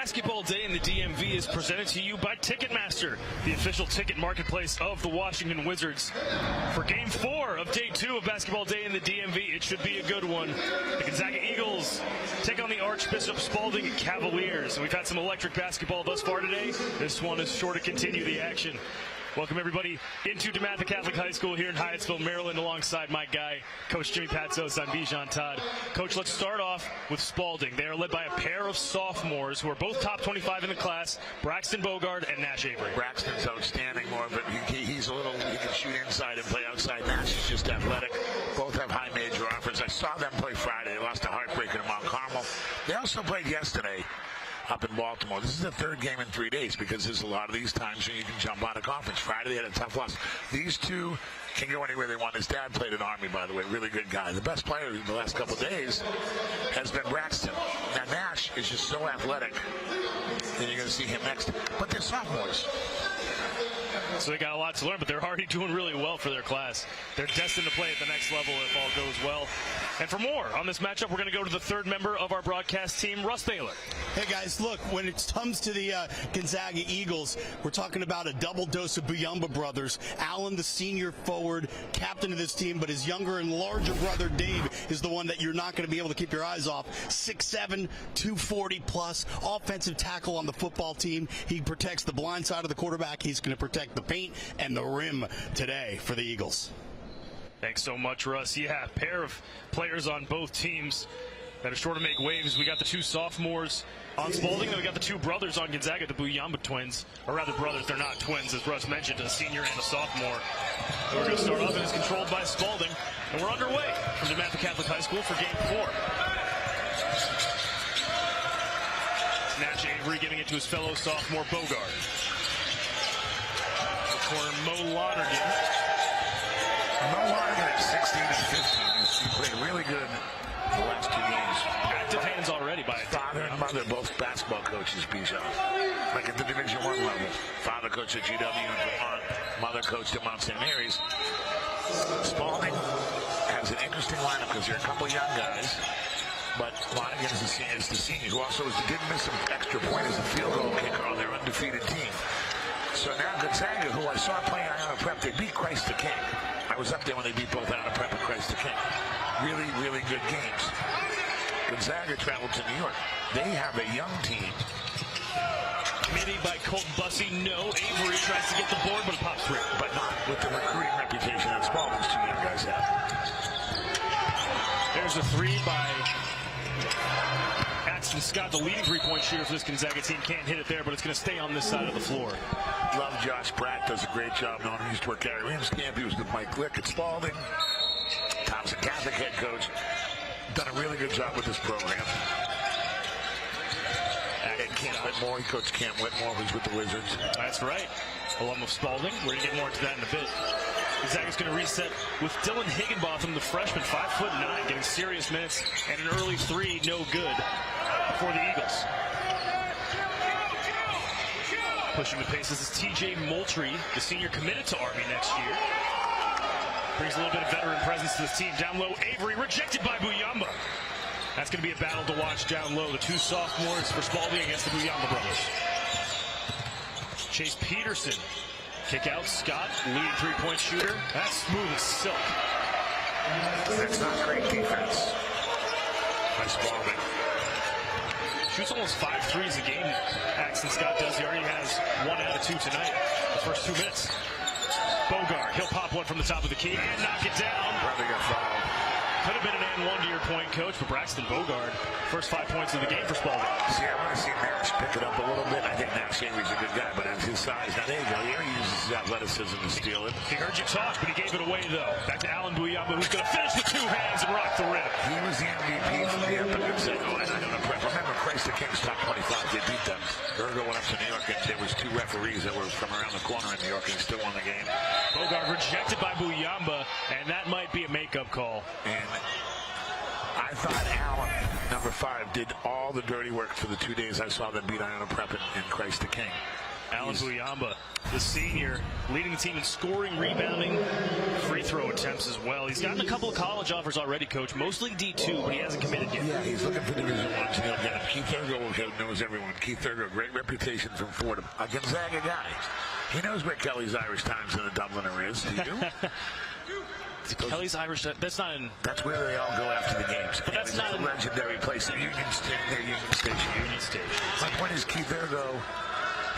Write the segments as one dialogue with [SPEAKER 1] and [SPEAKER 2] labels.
[SPEAKER 1] Basketball Day in the DMV is presented to you by Ticketmaster, the official ticket marketplace of the Washington Wizards. For Game 4 of Day 2 of Basketball Day in the DMV, it should be a good one. The Gonzaga Eagles take on the Archbishop Spalding Cavaliers. And we've had some electric basketball thus far today. This one is sure to continue the action. Welcome, everybody, into DeMatha Catholic High School here in Hyattsville, Maryland, alongside my guy, Coach Jimmy Patsos. I'm Bijan Todd. Coach, let's start off with Spalding. They are led by a pair of sophomores who are both top 25 in the class, Braxton Bogard and Nash Avery.
[SPEAKER 2] Braxton's outstanding, more, but he can shoot inside and play outside. Nash is just athletic. Both have high major offers. I saw them play Friday. They lost a heartbreaker to Mount Carmel. They also played yesterday up in Baltimore. This is the third game in 3 days because there's a lot of these times when you can jump out of conference. Friday they had a tough loss. These two can go anywhere they want. His dad played at Army, by the way. Really good guy. The best player in the last couple of days has been Braxton. Now Nash is just so athletic, and you're going to see him next. But they're sophomores.
[SPEAKER 1] So they got a lot to learn, but they're already doing really well for their class. They're destined to play at the next level if all goes well. And for more on this matchup, we're going to go to the third member of our broadcast team, Russ Naylor.
[SPEAKER 3] Hey, guys, look, when it comes to the Gonzaga Eagles, we're talking about a double dose of Buyamba brothers. Allen, the senior forward, captain of this team, but his younger and larger brother, Dave, is the one that you're not going to be able to keep your eyes off. 6'7", 240-plus, offensive tackle on the football team. He protects the blind side of the quarterback. He's going to protect the paint and the rim today for the Eagles.
[SPEAKER 1] Thanks so much, Russ. Yeah, a pair of players on both teams that are sure to make waves. We got the two sophomores on Spalding, and we got the two brothers on Gonzaga, the Buyamba twins. Or rather brothers, they're not twins, as Russ mentioned, a senior and a sophomore. We're going to start off, and it's controlled by Spalding. And we're underway from DeMatha Catholic High School for Game 4. Nash Avery giving it to his fellow sophomore Bogard. Corner Mo Lonergan.
[SPEAKER 2] Mo Lonergan at 16 and 15. He played really good the last 2 games.
[SPEAKER 1] Active hands already by
[SPEAKER 2] father and mother, both basketball coaches, Bijan. Like at the Division I level. Father coached at GW in Vermont. Mother coached at Mount St. Mary's. Spalding has an interesting lineup because there are a couple young guys. But Lonergan is the senior who also did miss some extra point as a field goal kicker on their undefeated team. So now Gonzaga, who I saw playing Iona Prep, they beat Christ the King. I was up there when they beat both Iona Prep and Christ the King. Really, really good games. Gonzaga traveled to New York. They have a young team.
[SPEAKER 1] Committee by Colton Bussey. No. Avery tries to get the board, but it pops through.
[SPEAKER 2] But not with the recruiting reputation that Spalding's two young guys have.
[SPEAKER 1] There's a three by Axton Scott, the leading three-point shooter for this Gonzaga team. Can't hit it there, but it's going to stay on this side of the floor.
[SPEAKER 2] Love Josh Bratt, does a great job. Knowing he used to work at Rams camp. He was with Mike Glick at Spalding. Thompson Catholic head coach. Done a really good job with this program. And Cam Whitmore, he coached Cam Whitmore, who's with the Wizards.
[SPEAKER 1] That's right. Alum of Spalding. We're going to get more into that in a bit. Gonzaga's going to reset with Dylan Higginbotham, the freshman, 5'9", getting serious minutes, and an early three, no good for the Eagles. Pushing the paces is TJ Moultrie, the senior committed to Army next year. Brings a little bit of veteran presence to this team. Down low, Avery rejected by Buyamba. That's going to be a battle to watch down low. The two sophomores for Spalding against the Buyamba brothers. Chase Peterson. Kick out, Scott, leading three-point shooter. That's smooth as silk.
[SPEAKER 2] That's not great defense by Spalding.
[SPEAKER 1] Shoots almost 5 threes a game, Axton Scott does. He already has 1 out of 2 tonight, the first 2 minutes. Bogard, he'll pop one from the top of the key and knock it down.
[SPEAKER 2] Probably got fouled.
[SPEAKER 1] Could have been an and one to your point, Coach, but Braxton Bogard, first 5 points of the game for Spalding.
[SPEAKER 2] See, I want to see Nash pick it up a little bit. I think Nash Avery's a good guy, but at his size, now there you go. He uses his athleticism to steal it.
[SPEAKER 1] He heard you talk, but he gave it away, though. Back to Allen Buyamba, who's going to finish with 2 hands and rock the rim.
[SPEAKER 2] He was the MVP from the Epic Gonzaga. Remember, Christ the King's top 25. They beat them. Ergo went up to New York, and there was 2 referees that were from around the corner in New York, and he still won the game.
[SPEAKER 1] Bogard rejected by Buyamba, and that might be a makeup call.
[SPEAKER 2] And I thought Allen, number 5, did all the dirty work for the 2 days I saw them beat Iona Prep and Christ the King.
[SPEAKER 1] Alan Buyamba, the senior, leading the team in scoring, rebounding, free throw attempts as well. He's gotten a couple of college offers already, Coach, mostly D2, but he hasn't committed yet.
[SPEAKER 2] Yeah, he's looking for Division I, and he'll get him. Keith Ergo knows everyone. Keith Ergo, great reputation from Fordham. A Gonzaga guy. He knows where Kelly's Irish Times in the Dubliner is. Do you?
[SPEAKER 1] Kelly's Irish, that's not in...
[SPEAKER 2] That's where they all go after the games.
[SPEAKER 1] But that's not
[SPEAKER 2] a legendary place. Union Station. My point is, Keith Ergo,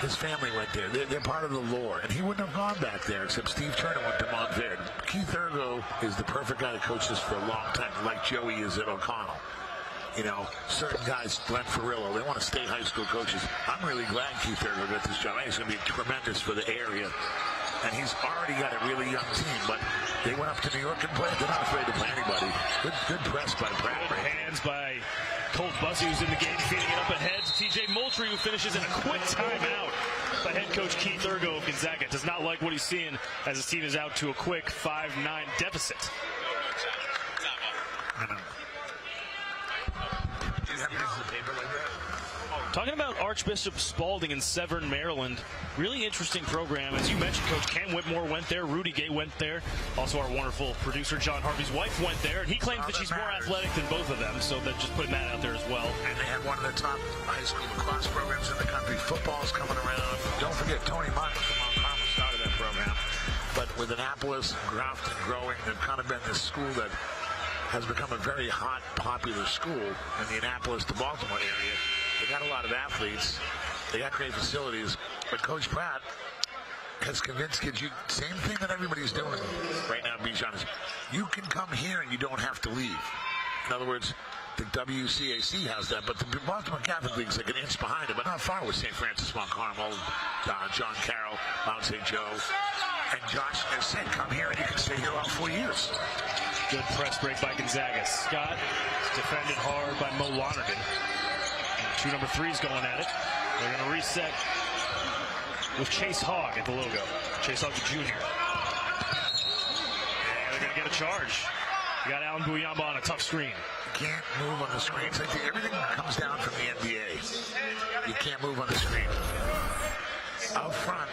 [SPEAKER 2] his family went there. They're part of the lore. And he wouldn't have gone back there except Steve Turner went to Montverde. Keith Ergo is the perfect guy to coach this for a long time, like Joey is at O'Connell. You know, certain guys, Glenn Ferrillo, they want to stay high school coaches. I'm really glad Keith Ergo got this job. I think it's going to be tremendous for the area. And he's already got a really young team, but they went up to New York and played. They're not afraid to play anybody. Good press by Pratt.
[SPEAKER 1] Good hands by Colt Bussey, who's in the game, feeding it up ahead to TJ Moultrie, who finishes in a quick timeout. But head coach Keith Ergo of Gonzaga does not like what he's seeing as his team is out to a quick 5-9 deficit.
[SPEAKER 2] I know. Do you have pieces of paper like that?
[SPEAKER 1] Talking about Archbishop Spalding in Severn, Maryland. Really interesting program. As you mentioned, Coach Cam Whitmore went there. Rudy Gay went there. Also, our wonderful producer, John Harvey's wife, went there. And he claims that she's more athletic than both of them. So that's just putting that out there as well.
[SPEAKER 2] And they have one of the top high school lacrosse programs in the country. Football's coming around. Don't forget, Tony Martin from Mount Carmel started that program. But with Annapolis, Grafton growing, they've kind of been this school that has become a very hot, popular school in the Annapolis to Baltimore area. They got a lot of athletes. They got great facilities. But Coach Pratt has convinced kids, same thing that everybody's doing right now, Bijan, is you can come here and you don't have to leave. In other words, the WCAC has that, but the Baltimore Catholic League is like an inch behind it, but not far with St. Francis, Mount Carmel, John Carroll, Mount St. Joe. And Josh has said, come here and you can stay here all 4 years.
[SPEAKER 1] Good press break by Gonzaga. Scott defended hard by Mo Lonergan. Two number threes going at it. They're going to reset with Chase Hogg at the logo. Chase Hogg, the junior. And they're going to get a charge. You got Alan Buyamba on a tough screen.
[SPEAKER 2] You can't move on the screens. I think everything comes down from the NBA. You can't move on the screen. Out front.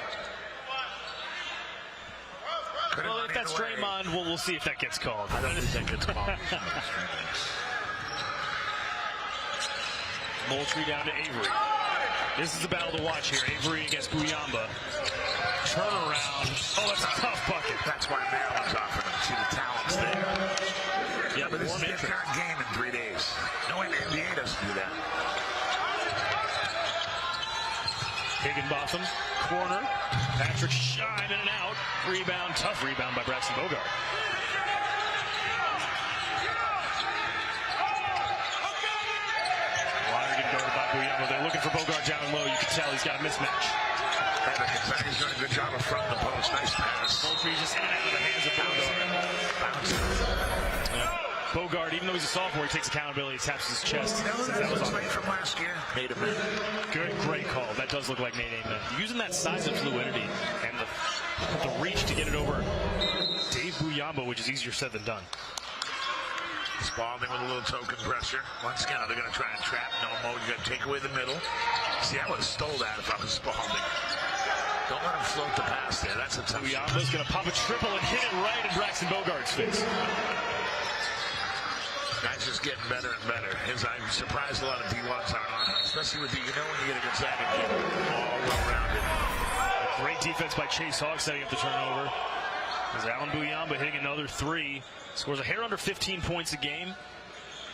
[SPEAKER 1] Well, if that's Draymond, we'll see if that gets called.
[SPEAKER 2] I don't think that gets called.
[SPEAKER 1] Moultrie down to Avery. This is the battle to watch here. Avery against Buyamba. Turnaround. Oh, that's a tough bucket.
[SPEAKER 2] That's why Maryland's offering him. See the talent's there.
[SPEAKER 1] Yeah,
[SPEAKER 2] but this is their third game in 3 days. No NBA doesn't do that.
[SPEAKER 1] Higginbotham, corner. Patrick Shine in and out. Rebound, tough rebound by Braxton Bogart. They're looking for Bogart down low. You can tell he's got a mismatch.
[SPEAKER 2] He's doing a good job of front of the post. Nice pass.
[SPEAKER 1] Moultrie just in and out of the hands of Bogart. Bogart, even though he's a sophomore, he takes accountability, taps his chest.
[SPEAKER 2] That was late from last year. Made him in.
[SPEAKER 1] Great call. That does look like Nate Amen. Using that size and fluidity and the reach to get it over Dave Buyamba, which is easier said than done.
[SPEAKER 2] Spalding with a little token pressure. Once again, they're going to try and trap. No more. You got to take away the middle. See, I would have stole that if I was Spalding. Don't let him float the pass there. That's a tough shot.
[SPEAKER 1] Buyamba's going to pop a triple and hit it right in Braxton Bogart's face.
[SPEAKER 2] Guy's just getting better and better. I'm surprised a lot of D1s aren't on him, especially with when you get a Gonzaga kid all well-rounded.
[SPEAKER 1] Great defense by Chase Hogg setting up the turnover. As Alan Buyamba hitting another three. Scores a hair under 15 points a game.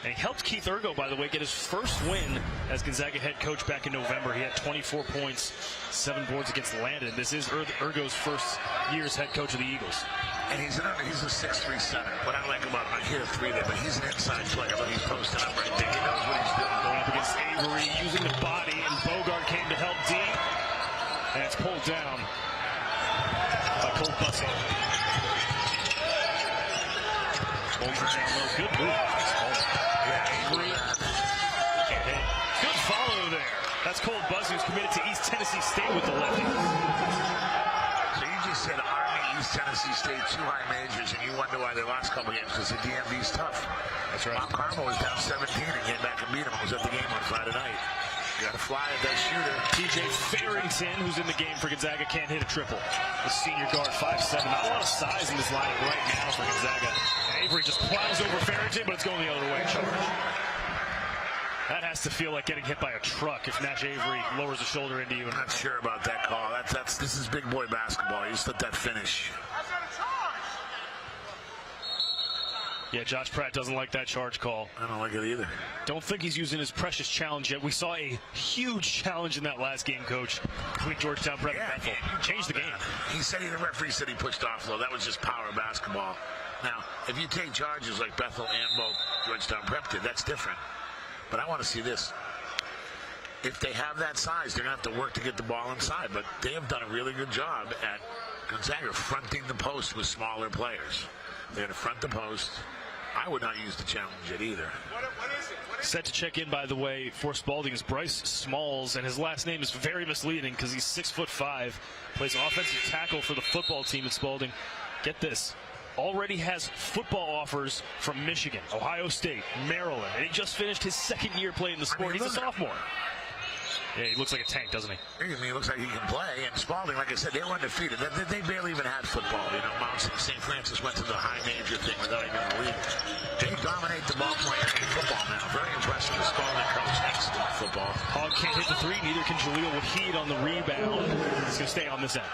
[SPEAKER 1] And he helped Keith Ergo, by the way, get his first win as Gonzaga head coach back in November. He had 24 points, 7 boards against Landon. This is Ergo's first year as head coach of the Eagles.
[SPEAKER 2] And he's a 6'3" center. What I like about him, I hit a three there, but he's an inside player. But he's posting up right there. He knows what he's doing.
[SPEAKER 1] Going up against Avery, using the body, and Bogart came to help deep. And it's pulled down by Colt Bussey. Good move. Good follow there. That's Colt Bussey, who's committed to East Tennessee State with the lefty.
[SPEAKER 2] So you just said Army, East Tennessee State, 2 high majors, and you wonder why they lost a couple games because the DMV's tough.
[SPEAKER 1] That's right.
[SPEAKER 2] Mount Carmel was down 17 and came back and beat them. I was at the game on Friday night. Got to fly at that shooter.
[SPEAKER 1] TJ Farrington, who's in the game for Gonzaga, can't hit a triple. The senior guard, 5'7". Not a lot of size in this lineup right now for Gonzaga. And Avery just plows over Farrington, but it's going the other way. Charge. That has to feel like getting hit by a truck if Nash Avery lowers a shoulder into you.
[SPEAKER 2] I'm not sure about that call. This is big boy basketball. You just let that finish.
[SPEAKER 1] Yeah, Josh Pratt doesn't like that charge call.
[SPEAKER 2] I don't like it either.
[SPEAKER 1] Don't think he's using his precious challenge yet. We saw a huge challenge in that last game, Coach, between Georgetown Prep and Bethel. Changed the game.
[SPEAKER 2] The referee said he pushed off, though. That was just power basketball. Now, if you take charges like Bethel and both Georgetown Prep did, that's different. But I want to see this. If they have that size, they're going to have to work to get the ball inside. But they have done a really good job at Gonzaga fronting the post with smaller players. They're going to front the post. I would not use the challenge yet either.
[SPEAKER 1] Set to check in, by the way, for Spalding is Bryce Smalls, and his last name is very misleading because he's 6'5", plays offensive tackle for the football team at Spalding. Get this. Already has football offers from Michigan, Ohio State, Maryland, and he just finished his second year playing the sport. He's a sophomore. Yeah, he looks like a tank, doesn't he?
[SPEAKER 2] He looks like he can play. And Spalding, like I said, they were undefeated. They barely even had football. You know, Mount St. Francis went to the high major thing without even the league. They dominate the Baltimore area football now. Very impressive. The Spalding coach excellent football.
[SPEAKER 1] Hogg can't hit the three. Neither can Jaleel Waheed on the rebound. He's going to stay on this end.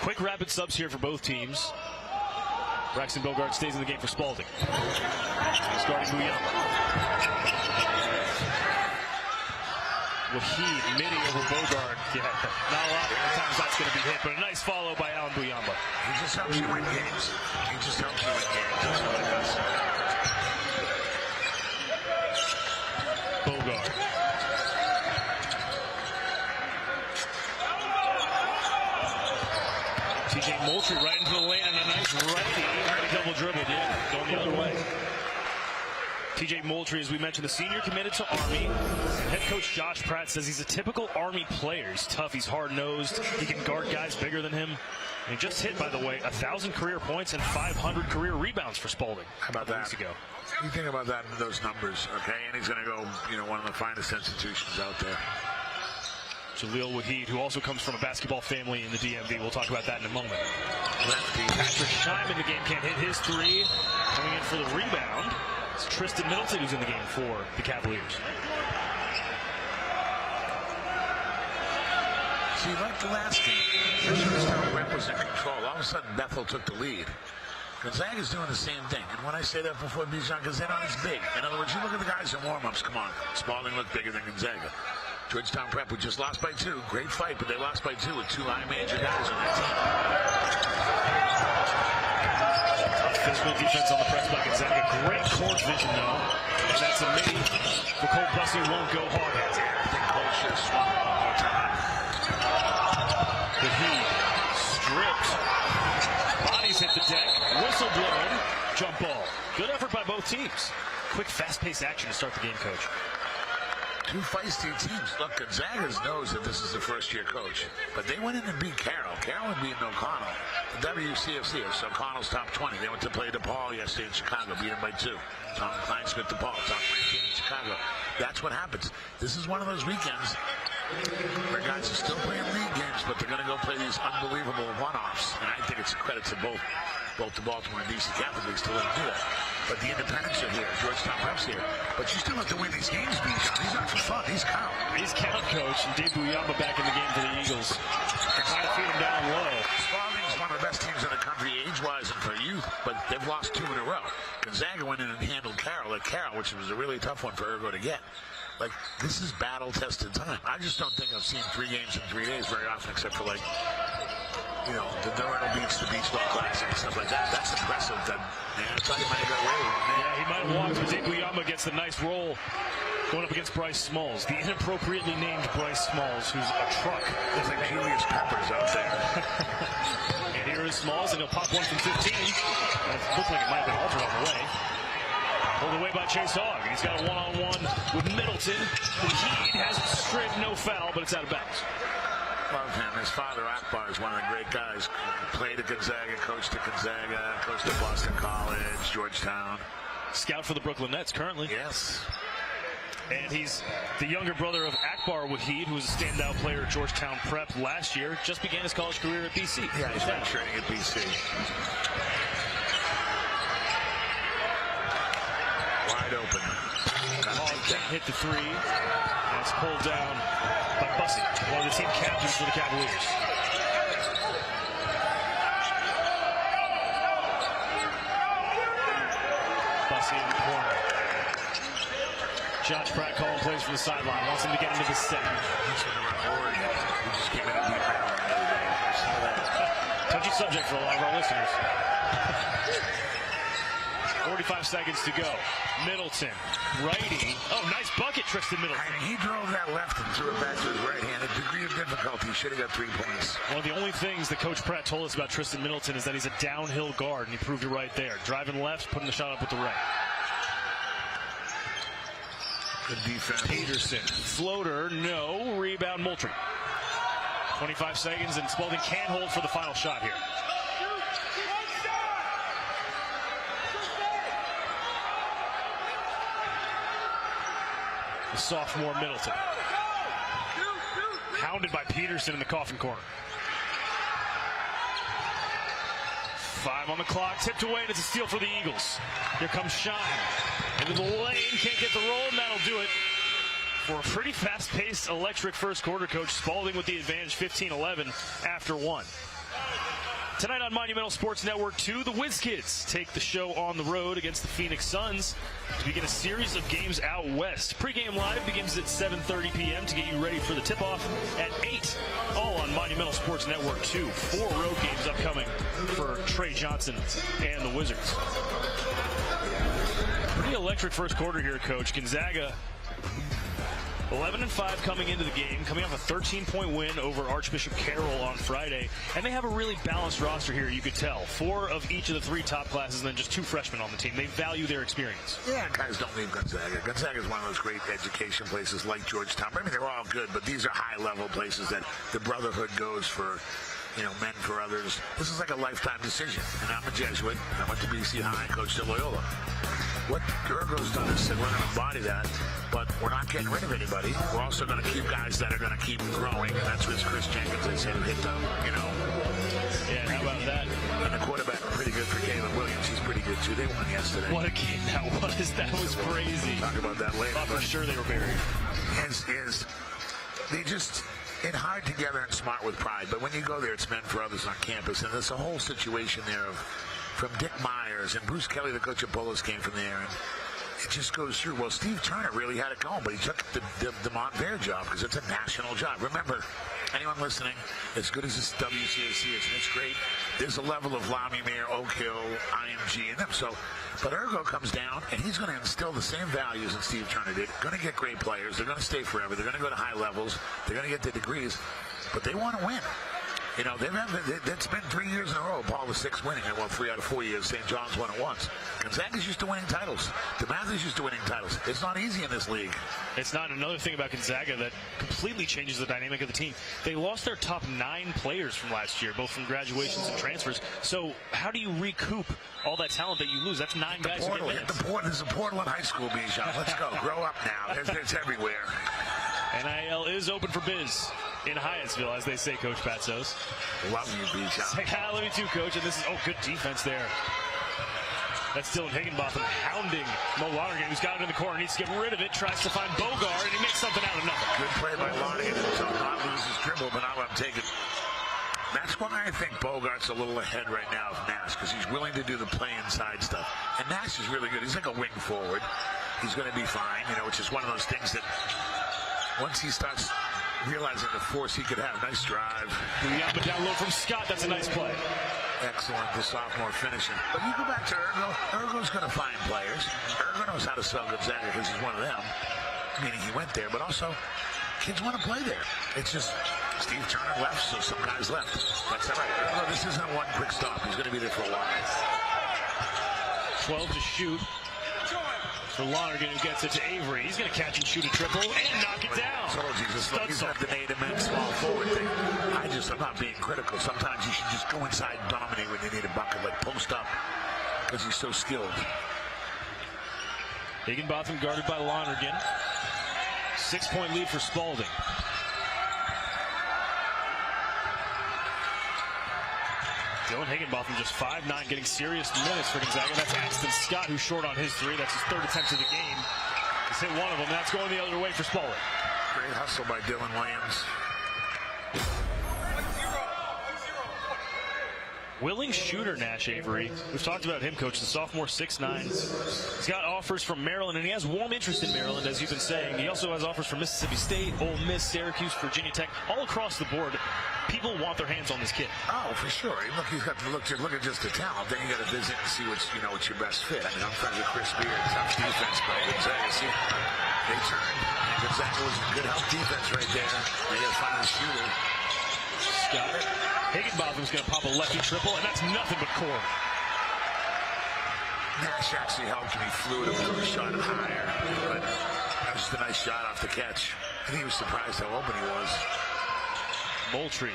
[SPEAKER 1] Quick rapid subs here for both teams. Braxton Bogart stays in the game for Spalding. Starting Buyamba. Waheed, midi over Bogart. Yeah, not a lot of times that's going to be hit, but a nice follow by Alan Buyamba.
[SPEAKER 2] He just helps you win games. He just helps you win games. That's what he does.
[SPEAKER 1] Bogart. TJ Moultrie right into the lane and a nice righty double dribble. Yeah, going the other way. TJ Moultrie, as we mentioned, the senior committed to Army. Head coach Josh Pratt says he's a typical Army player. He's tough, he's hard-nosed, he can guard guys bigger than him. And he just hit, by the way, 1,000 career points and 500 career rebounds for Spalding.
[SPEAKER 2] How about that?
[SPEAKER 1] Weeks ago.
[SPEAKER 2] You think about that in those numbers, okay? And he's going to go, one of the finest institutions out there.
[SPEAKER 1] Jaleel Waheed, who also comes from a basketball family in the DMV. We'll talk about that in a moment.
[SPEAKER 2] Lefty.
[SPEAKER 1] Patrick Scheim in the game can't hit his three. Coming in for the rebound. It's Tristan Middleton who's in the game for the Cavaliers.
[SPEAKER 2] See, like the last game, Georgetown Prep was in control. All of a sudden, Bethel took the lead. Gonzaga's doing the same thing. And when I say that before Bijan, because they're not as big. In other words, you look at the guys in warm-ups. Come on. Spalding looked bigger than Gonzaga. Georgetown Prep, who just lost by 2. Great fight, but they lost by 2 with 2 high major guys on their team.
[SPEAKER 1] Physical defense on the press by Gonzaga. Great court vision, though. And that's a midi. Nicole Bussey won't go hard.
[SPEAKER 2] I think Cole should have swung one more time.
[SPEAKER 1] Waheed stripped. Bodies hit the deck. Whistle blown. Jump ball. Good effort by both teams. Quick, fast-paced action to start the game, Coach.
[SPEAKER 2] 2 feisty teams. Look, Gonzaga knows that this is the first-year coach, but they went in and beat Carroll. Carroll beat O'Connell. The WCFC, so O'Connell's top 20. They went to play DePaul yesterday in Chicago, beat him by 2. Tom Klein-Smith DePaul, top 19 in Chicago. That's what happens. This is one of those weekends where guys are still playing league games, but they're going to go play these unbelievable one-offs. And I think it's a credit to both the Baltimore and DC Catholic Leagues to let them do that. But the independents are here. Georgetown Prep's here. But you still have to win these games, Bijan. These aren't for fun. These count.
[SPEAKER 1] These count, Coach. And Dave Buyamba back in the game for the Eagles. They're trying to feed him down low.
[SPEAKER 2] Spalding's one of the best teams in the country age-wise and for youth, but they've lost 2 in a row. Gonzaga went in and handled Carroll at Carroll, which was a really tough one for Ergo to get. Like, this is battle-tested time. I just don't think I've seen 3 games in 3 days very often, except for, like, the Myrtle Beach, the Beach Ball Classic, and stuff like that. That's impressive. I thought he might have got away with it.
[SPEAKER 1] Yeah, he might have walked, but Dave Buyamba gets the nice roll going up against Bryce Smalls. The inappropriately named Bryce Smalls, who's a truck.
[SPEAKER 2] It's like Julius Peppers out there.
[SPEAKER 1] And here is Smalls, and he'll pop one from 15. It looked like it might have been altered on the way. Pulled away by Chase Hogg, and he's got a one-on-one with Middleton. Waheed has it stripped, no foul, but it's out of bounds.
[SPEAKER 2] Love him. His father, Akbar, is one of the great guys. Played at Gonzaga, coached at Gonzaga, coached at Boston College, Georgetown.
[SPEAKER 1] Scout for the Brooklyn Nets currently.
[SPEAKER 2] Yes.
[SPEAKER 1] And he's the younger brother of Akbar Wahid, who was a standout player at Georgetown Prep last year. Just began his college career at BC.
[SPEAKER 2] Yeah, he's been training at BC. Wide open.
[SPEAKER 1] Hit the three. And it's pulled down by Bussey, one of the team captains for the Cavaliers. Bussey in the corner. Josh Pratt calling plays from the sideline. Wants him to get into the set.
[SPEAKER 2] He just came in and beat Maryland the other day. I saw that.
[SPEAKER 1] Touchy subject for a lot of our listeners. 45 seconds to go. Middleton, righty. Oh, nice bucket, Tristan Middleton.
[SPEAKER 2] I mean, he drove that left and threw it back to his right hand. A degree of difficulty. Should have got 3 points.
[SPEAKER 1] One of the only things that Coach Pratt told us about Tristan Middleton is that he's a downhill guard, and he proved it right there. Driving left, putting the shot up with the right.
[SPEAKER 2] Good defense.
[SPEAKER 1] Peterson, floater, no. Rebound, Moultrie. 25 seconds, and Spalding can hold for the final shot here. The sophomore Middleton. Hounded by Peterson in the coffin corner. 5 on the clock, tipped away, and it's a steal for the Eagles. Here comes Shine. Into the lane, can't get the roll, and that'll do it. For a pretty fast-paced, electric first quarter, Coach Spalding with the advantage, 15-11 after 1. Tonight on Monumental Sports Network 2, the Whiz Kids take the show on the road against the Phoenix Suns to begin a series of games out west. Pre-game live begins at 7:30 p.m. to get you ready for the tip-off at 8, all on Monumental Sports Network 2. 4 road games upcoming for Trey Johnson and the Wizards. Pretty electric first quarter here, Coach. Gonzaga 11-5 coming into the game, coming off a 13-point win over Archbishop Carroll on Friday. And they have a really balanced roster here, you could tell. 4 of each of the 3 top classes and then just 2 freshmen on the team. They value their experience.
[SPEAKER 2] Yeah, guys don't leave Gonzaga. Gonzaga is one of those great education places like Georgetown. I mean, they're all good, but these are high-level places that the brotherhood goes for, you know, men for others. This is like a lifetime decision. And I'm a Jesuit. I went to BC High, coached at Loyola. What Gergo's done is said we're going to embody that, but we're not getting rid of anybody. We're also going to keep guys that are going to keep growing, and that's what Chris Jenkins, they said, hit them, you know.
[SPEAKER 1] Yeah, how about that?
[SPEAKER 2] And the quarterback, pretty good for Caleb Williams. He's pretty good, too. They won yesterday.
[SPEAKER 1] What a game that was. That was crazy.
[SPEAKER 2] Talk about that later.
[SPEAKER 1] Thought for sure they were buried.
[SPEAKER 2] They just get hard together and smart with pride. But when you go there, it's meant for others on campus. And there's a whole situation there of from Dick Myers and Bruce Kelly, the coach of Bullis, came from there. And it just goes through. Well, Steve Turner really had it going, but he took the Montverde job because it's a national job. Remember, anyone listening, as good as this WCAC is, and it's great, there's a level of Lamimere, Oak Hill, IMG in them. So, but Ergo comes down, and he's going to instill the same values that Steve Turner did. Going to get great players. They're going to stay forever. They're going to go to high levels. They're going to get their degrees, but they want to win. You know, it's been 3 years in a row. Paul was 6 winning, and well, 3 out of 4 years. St. John's won it once. Gonzaga's used to winning titles. DeMatha's used to winning titles. It's not easy in this league.
[SPEAKER 1] It's not. Another thing about Gonzaga that completely changes the dynamic of the team. They lost their top 9 players from last year, both from graduations and transfers. So how do you recoup all that talent that you lose? That's 9 guys who get minutes.
[SPEAKER 2] There's a portal in high school, Bijan. Let's go. Grow up now. There's everywhere.
[SPEAKER 1] NIL is open for biz in Hyattsville, as they say, Coach Patsos.
[SPEAKER 2] Love you, Bijan.
[SPEAKER 1] Love you too, Coach. And this is, good defense there. That's Dylan Higginbotham hounding Mo Lonergan, who's got it in the corner, needs to get rid of it, tries to find Bogart, and he makes something out of nothing.
[SPEAKER 2] Good play by Lonergan to not lose his dribble, but not let him take it. That's why I think Bogart's a little ahead right now of Nash, because he's willing to do the play inside stuff. And Nash is really good. He's like a wing forward. He's going to be fine, you know, which is one of those things that once he starts realizing the force he could have. Nice drive.
[SPEAKER 1] Yeah, but down low from Scott. That's a nice play.
[SPEAKER 2] Excellent, the sophomore finishing. But you go back to Ergo. Ergo's going to find players. Ergo knows how to sell Gonzaga because he's one of them. Meaning he went there, but also kids want to play there. It's just Steve Turner left, so some guys left. That's all right. Ergo, this isn't one quick stop. He's going to be there for a while.
[SPEAKER 1] 12 to shoot. For Lonergan, who gets it to Avery. He's going to catch and shoot a triple and knock it down.
[SPEAKER 2] So he's not the native man small forward thing. I'm not being critical. Sometimes you should just go inside and dominate when you need a bucket, like post up, because he's so skilled.
[SPEAKER 1] Higginbotham guarded by Lonergan. 6-point lead for Spalding. Dylan Higginbotham just 5'9", getting serious minutes for Gonzaga. That's Axton Scott, who's short on his three. That's his third attempt of the game. He's hit one of them. That's going the other way for Spalding.
[SPEAKER 2] Great hustle by Dylan Williams.
[SPEAKER 1] Willing shooter, Nash Avery. We've talked about him, Coach. The sophomore, 6'9". He's got offers from Maryland, and he has warm interest in Maryland, as you've been saying. He also has offers from Mississippi State, Ole Miss, Syracuse, Virginia Tech, all across the board. People want their hands on this kid.
[SPEAKER 2] Oh, for sure. Look, he's got to look at just the talent. Then you got to visit and see what's your best fit. I mean, I'm friends with Chris Beard. Tough defense by Gonzaga. See, they turned. Gonzaga was good help defense right there. They got to find a shooter.
[SPEAKER 1] Scott. Higginbotham's going to pop a lefty triple, and that's nothing but core.
[SPEAKER 2] Nash actually helped me. Flew it a shot higher, but that was just a nice shot off the catch. I think he was surprised how open he was.
[SPEAKER 1] Moultrie.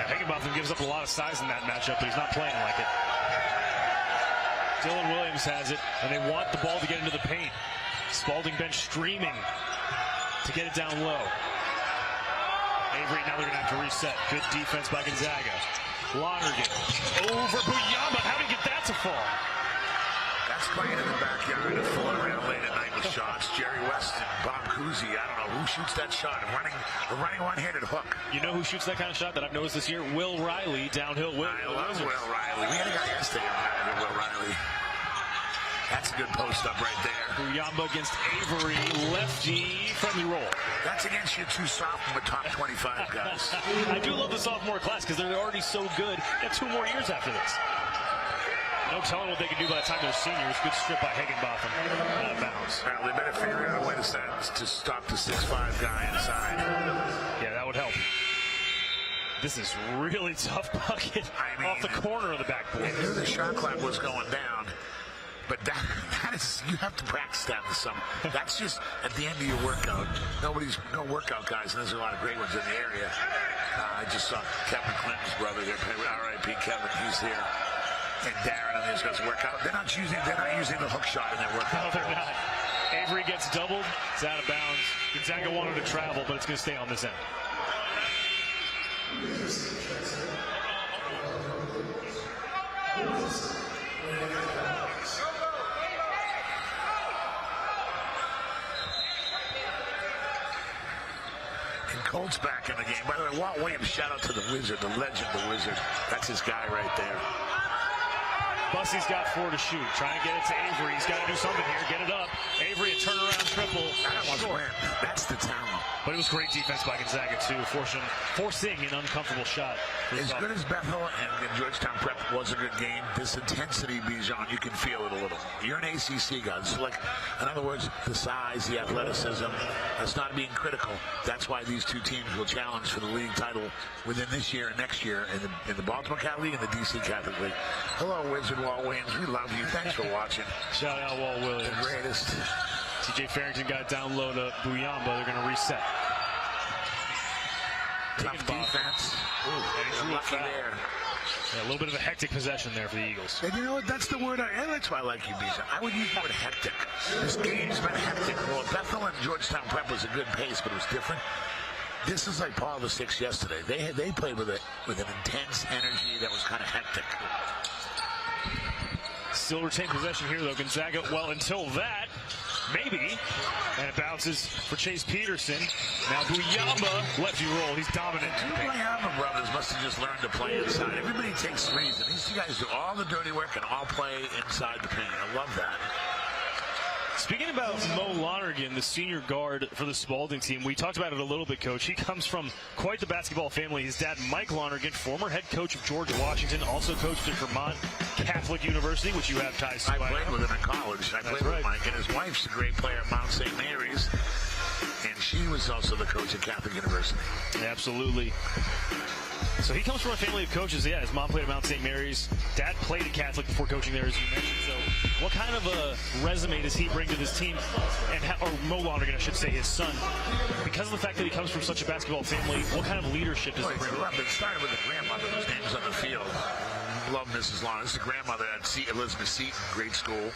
[SPEAKER 1] And Higginbotham gives up a lot of size in that matchup, but he's not playing like it. Dylan Williams has it, and they want the ball to get into the paint. Spalding bench streaming to get it down low. Avery, now they're going to have to reset. Good defense by Gonzaga. Lonergan over Buyamba. How did he get that to fall?
[SPEAKER 2] That's playing in the backyard and fooling around late at night with shots. Jerry West and Bob Cousy. I don't know who shoots that shot. Running one-handed hook.
[SPEAKER 1] You know who shoots that kind of shot that I've noticed this year? Will Riley, downhill.
[SPEAKER 2] I love Will Riley. We had a guy yesterday on Will Riley. That's a good post-up right there.
[SPEAKER 1] Buyamba against Avery, lefty, friendly roll.
[SPEAKER 2] That's against your two sophomore top 25 guys.
[SPEAKER 1] I do love the sophomore class because they're already so good. They have 2 more years after this. No telling what they can do by the time they're seniors. Good strip by Higginbotham. Out of bounds.
[SPEAKER 2] Well, they better figure out a way to stop the 6'5" guy inside.
[SPEAKER 1] Yeah, that would help. This is really tough bucket off the corner of the backboard.
[SPEAKER 2] I knew the shot clock was going down. But that is, you have to practice that in the summer. That's just at the end of your workout. No workout guys, and there's a lot of great ones in the area. I just saw Kevin Clinton's brother here. R.I.P. Kevin, he's here. And Darren and these guys work out. They're not using the hook shot in their workout.
[SPEAKER 1] No, they're not. Avery gets doubled. It's out of bounds. Gonzaga wanted to travel, but it's going to stay on this end.
[SPEAKER 2] Colt's back in the game. By the way, Walt Williams, shout out to the Wizard, the legend, the Wizard. That's his guy right there.
[SPEAKER 1] Bussey's got 4 to shoot. Trying to get it to Avery. He's got to do something here. Get it up. Avery, a turnaround triple.
[SPEAKER 2] That's the talent.
[SPEAKER 1] But it was great defense by Gonzaga, too, forcing an uncomfortable shot.
[SPEAKER 2] As good as Bethel and Georgetown Prep was a good game, this intensity, Bijan, you can feel it a little. You're an ACC guy. It's like, in other words, the size, the athleticism, that's not being critical. That's why these two teams will challenge for the league title within this year and next year in the Baltimore Catholic League and the DC Catholic League. Hello, Wizard Walt Williams. We love you. Thanks for watching.
[SPEAKER 1] Shout out Walt Williams.
[SPEAKER 2] The greatest.
[SPEAKER 1] TJ Farrington got down low to Buyamba. They're going to reset.
[SPEAKER 2] Tough defense. Ooh, lucky there.
[SPEAKER 1] Yeah, a little bit of a hectic possession there for the Eagles.
[SPEAKER 2] And you know what? That's the word. That's why I like you, Bijan. I would use the word hectic. This game's been hectic. Well, Bethel and Georgetown Prep was a good pace, but it was different. This is like Paul VI yesterday. They played with an intense energy that was kind of hectic.
[SPEAKER 1] Still retain possession here, though. Gonzaga, well, until that, maybe. And it bounces for Chase Peterson. Now Buyamba, lefty roll. He's dominant.
[SPEAKER 2] The Buyamba brothers must have just learned to play inside. Everybody takes threes, and these two guys do all the dirty work and all play inside the paint. I love that.
[SPEAKER 1] Speaking about Mo Lonergan, the senior guard for the Spalding team, we talked about it a little bit, Coach. He comes from quite the basketball family. His dad, Mike Lonergan, former head coach of George Washington, also coached at Vermont Catholic University, which you have ties to.
[SPEAKER 2] I played with him in college. I played with Mike, and his wife's a great player at Mount St. Mary's, and she was also the coach at Catholic University.
[SPEAKER 1] Absolutely. So he comes from a family of coaches. Yeah, his mom played at Mount St. Mary's. Dad played at Catholic before coaching there, as you mentioned. So what kind of a resume does he bring to this team? Or Mo Lonergan, I should say, his son. Because of the fact that he comes from such a basketball family, what kind of leadership does he bring?
[SPEAKER 2] It started with a grandmother whose name's on the field. Love Mrs. Lonergan. This is the grandmother at Elizabeth Seton, great school.